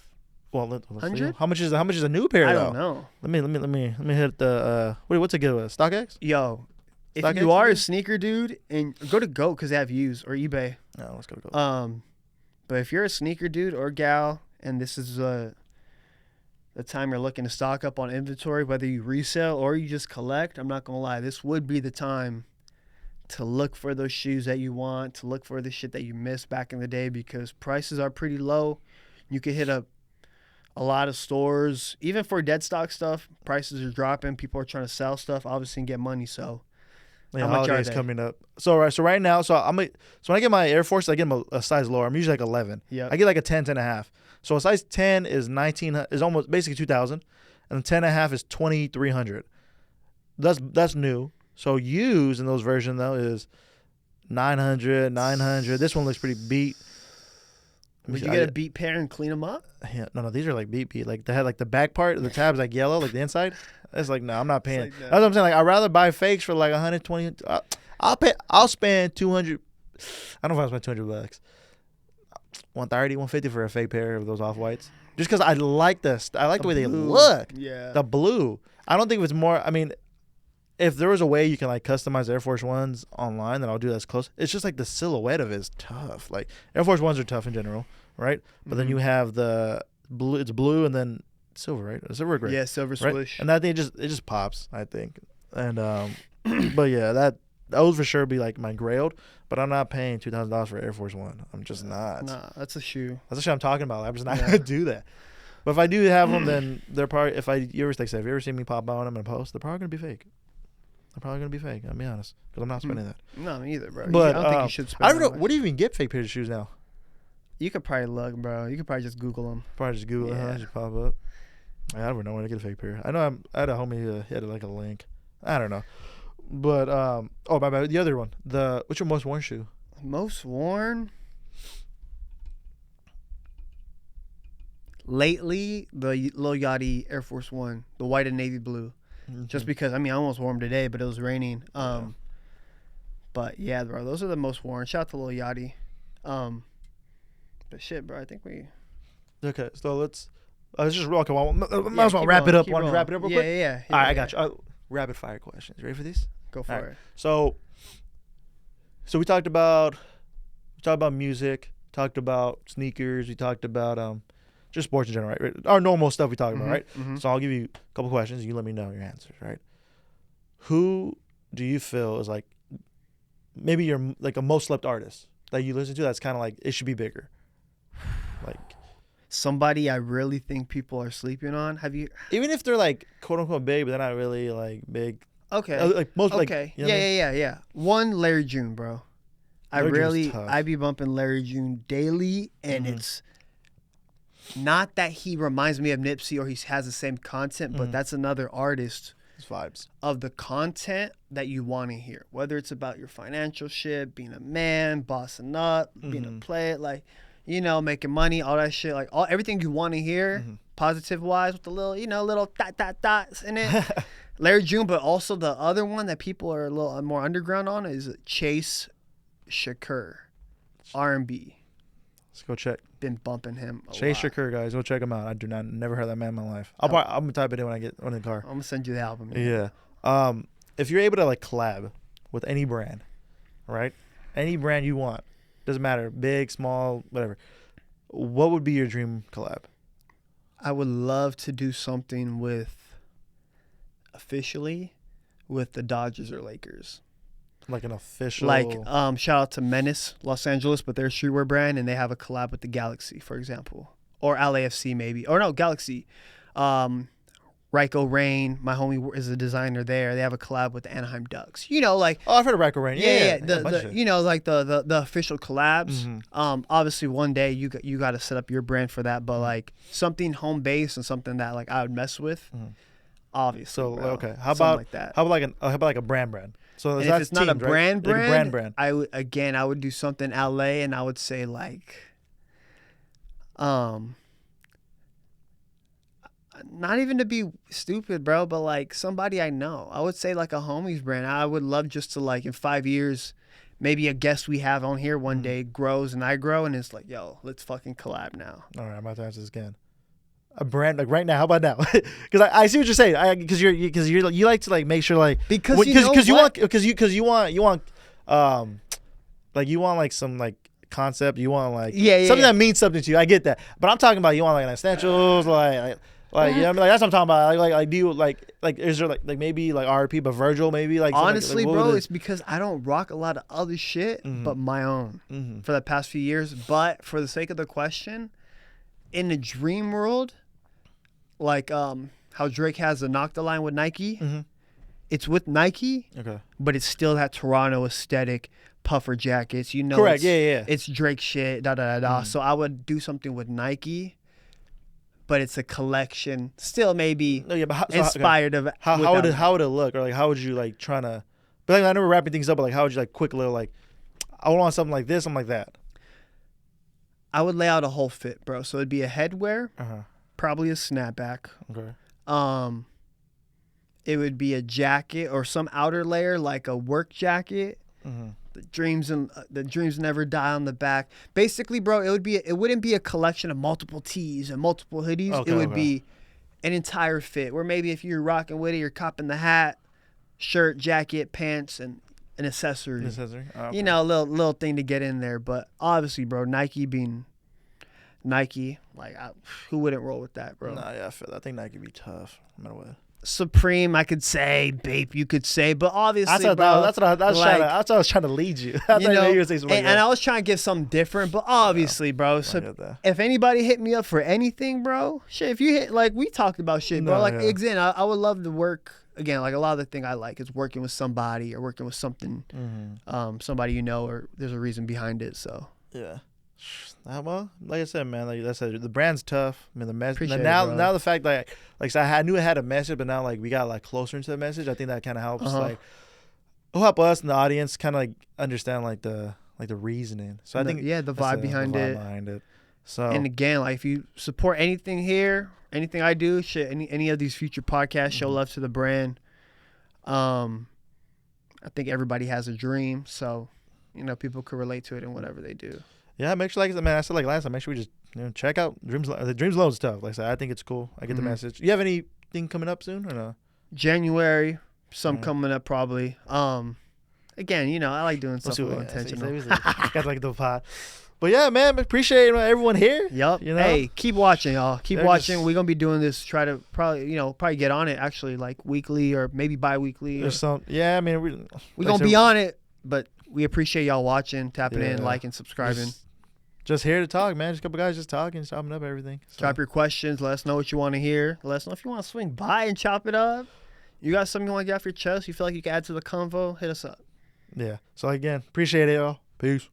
Well, let's see. How much is a new pair? I though? don't know. Let me hit the what's it good with? StockX? Yo, if you are a sneaker dude, and go to GOAT because they have used, or eBay. No, let's go to GOAT. But if you're a sneaker dude or gal, and this is the time you're looking to stock up on inventory, whether you resell or you just collect, I'm not gonna lie, this would be the time to look for those shoes that you want, to look for the shit that you missed back in the day, because prices are pretty low. You could hit a lot of stores, even for dead stock stuff, prices are dropping. People are trying to sell stuff, obviously, and get money. So, how much are they coming up? So right now, so when I get my Air Force, I get them a size lower. I'm usually like 11. Yeah. I get like a 10, 10.5. So a size 10 is almost basically 2,000, and 10.5 is 2,300. That's new. So used in those versions though is 900. This one looks pretty beat. Would you get a beat pair and clean them up? Yeah, no, these are like beat. Like they had like the back part of the tabs like yellow, like the inside. It's like no, I'm not paying. That's what I'm saying. Like I'd rather buy fakes for like 120. I'll spend 200 I don't know if I spent $200. 130, 150 for a fake pair of those Off-Whites. Just because I like the way they look. Yeah. The blue. I don't think it's more. I mean, if there was a way you can like customize Air Force Ones online, then I'll do that as close. It's just like the silhouette of it is tough. Like Air Force Ones are tough in general, right? But then you have the blue. It's blue and then silver, right? Silver or gray. Yeah, silver right? swoosh. And that thing it just pops, I think. And but yeah, those for sure be like my grailed. But I'm not paying $2,000 for Air Force One. I'm just not. Nah, that's a shoe. That's the shit I'm talking about. I'm just not gonna do that. But if I do have them, then they're probably. If you ever see me pop out on them in a post, they're probably gonna be fake. They're probably gonna be fake. I'll be honest, because I'm not spending that. No, me either, bro. But I don't think you should spend. I don't know. What do you even get fake pairs of shoes now? You could probably look, bro. You could probably just Google them. Probably just Google it. Just pop up. I don't know where to get a fake pair. I know I had a homie he had like a link. I don't know. But my bad. The other one. What's your most worn shoe? Most worn. Lately, the Lil Yachty Air Force One, the white and navy blue. Mm-hmm. Just because, I almost wore them today, but it was raining. But yeah, bro, those are the most worn. Shout out to Lil Yachty. But shit, bro, I think we. Okay, so let's just roll. Might as well wrap it up. Want to wrap it up real quick? Yeah. All right, I got you. Rapid fire questions. Ready for these? Go for it. So we talked about music, talked about sneakers, we talked about just sports in general, right? Our normal stuff we talked about, right? Mm-hmm. So I'll give you a couple questions and you let me know your answers, right? Who do you feel is like maybe you're like a most slept artist that you listen to that's kind of like it should be bigger? Like somebody I really think people are sleeping on. Have you? Even if they're like quote unquote big, but they're not really like big. Okay. Like most. Okay. Like, you know yeah. One, Larry June, bro. I be bumping Larry June daily, and it's not that he reminds me of Nipsey or he has the same content, but that's another artist. His vibes of the content that you want to hear, whether it's about your financial shit, being a man, bossing up, being a player, like, making money, all that shit, like everything you want to hear, positive wise, with the little dots in it. Larry June, but also the other one that people are a little more underground on is Chase Shakur, R&B. Let's go check. Been bumping him a Chase lot. Shakur, guys, go check him out. I never heard that man in my life. I'm gonna type it in when I get in the car. I'm gonna send you the album. Yeah. If you're able to like collab with any brand, right? Any brand you want, doesn't matter, big, small, whatever. What would be your dream collab? I would love to do something officially with the Dodgers or Lakers. Like an official. Like shout out to Menace, Los Angeles, but they're a streetwear brand and they have a collab with the Galaxy, for example. Or LAFC maybe. Or no, Galaxy. Ryko Rain, my homie is a designer there. They have a collab with the Anaheim Ducks. Like I've heard of Ryko Rain. Yeah. The official collabs. Obviously one day you got to set up your brand for that, but like something home based and something that like I would mess with. Obviously. So bro. okay, how about like that? How about like a brand? So if it's not a brand, right? Like a brand. I would do something LA, and I would say like, not even to be stupid, bro, but like somebody I know. I would say like a homies brand. I would love just to like in 5 years, maybe a guest we have on here one day grows and I grow, and it's like, yo, let's fucking collab now. All right, I'm about to answer this again. A brand like right now. How about now? Because I see what you're saying. Because you like to like make sure like because you want like you want like some like concept. You want like something that means something to you. I get that, but I'm talking about you want like essentials like you know what I mean? Like that's what I'm talking about. Like do you like is there like maybe like RP but Virgil maybe like honestly bro it's because I don't rock a lot of other shit but my own for the past few years. But for the sake of the question, in the dream world, like how Drake has the Nocta line with Nike, it's with Nike, but it's still that Toronto aesthetic, puffer jackets, correct, it's Drake shit, So I would do something with Nike, but it's a collection, still maybe inspired of how would it look, or like how would you like trying to? But like I know we're wrapping things up, but like how would you like quick little like I want something like this, something like that. I would lay out a whole fit, bro. So it'd be a headwear, probably a snapback. Okay. It would be a jacket or some outer layer, like a work jacket. the dreams never die on the back. Basically, bro, it wouldn't be a collection of multiple tees and multiple hoodies. Okay, it would be an entire fit. Where maybe if you're rocking with it, you're copping the hat, shirt, jacket, pants, and an accessory. Oh, okay. You know, a little thing to get in there. But obviously, bro, Nike being Nike, like who wouldn't roll with that, bro? Nah, yeah, I feel that. I think Nike be tough no matter what. Supreme, I could say, Bape, you could say, but obviously, That's what I was trying to lead you. I you know, you were saying something and I was trying to give something different, but obviously, bro. So if anybody hit me up for anything, bro, shit, if you hit, like we talked about shit, bro, like again, I would love to work again. Like a lot of the thing I like is working with somebody or working with something, somebody you know, or there's a reason behind it. So yeah. Well, like I said, man, like I said, the brand's tough. I mean, the message now the fact that like so I knew it had a message, but now like we got like closer into the message. I think that kind of helps. Like, it'll help us in the audience kind of like understand like the reasoning. So I think the vibe behind it. So and again, like if you support anything here, anything I do, shit, any of these future podcasts, show love to the brand. I think everybody has a dream, so you know people could relate to it in whatever they do. Yeah, make sure, like I said, like last time, make sure we just check out the Dreams Loan stuff. Like I said, I think it's cool. I get the message. You have anything coming up soon or no? January, coming up probably. Again, you know, I like doing stuff a little intentional. Got like the pot. But yeah, man, appreciate everyone here. Yep. You know? Hey, keep watching, y'all. Keep watching. We're gonna be doing this. Try to probably get on it actually, like weekly or maybe bi-weekly. Or some. Yeah, I mean, we're gonna be on it, but we appreciate y'all watching, tapping in, liking, subscribing. Just here to talk, man. Just a couple guys just talking, chopping up everything. So. Drop your questions. Let us know what you want to hear. Let us know if you want to swing by and chop it up. You got something you want to get off your chest? You feel like you can add to the convo? Hit us up. Yeah. So again, appreciate it, y'all. Peace.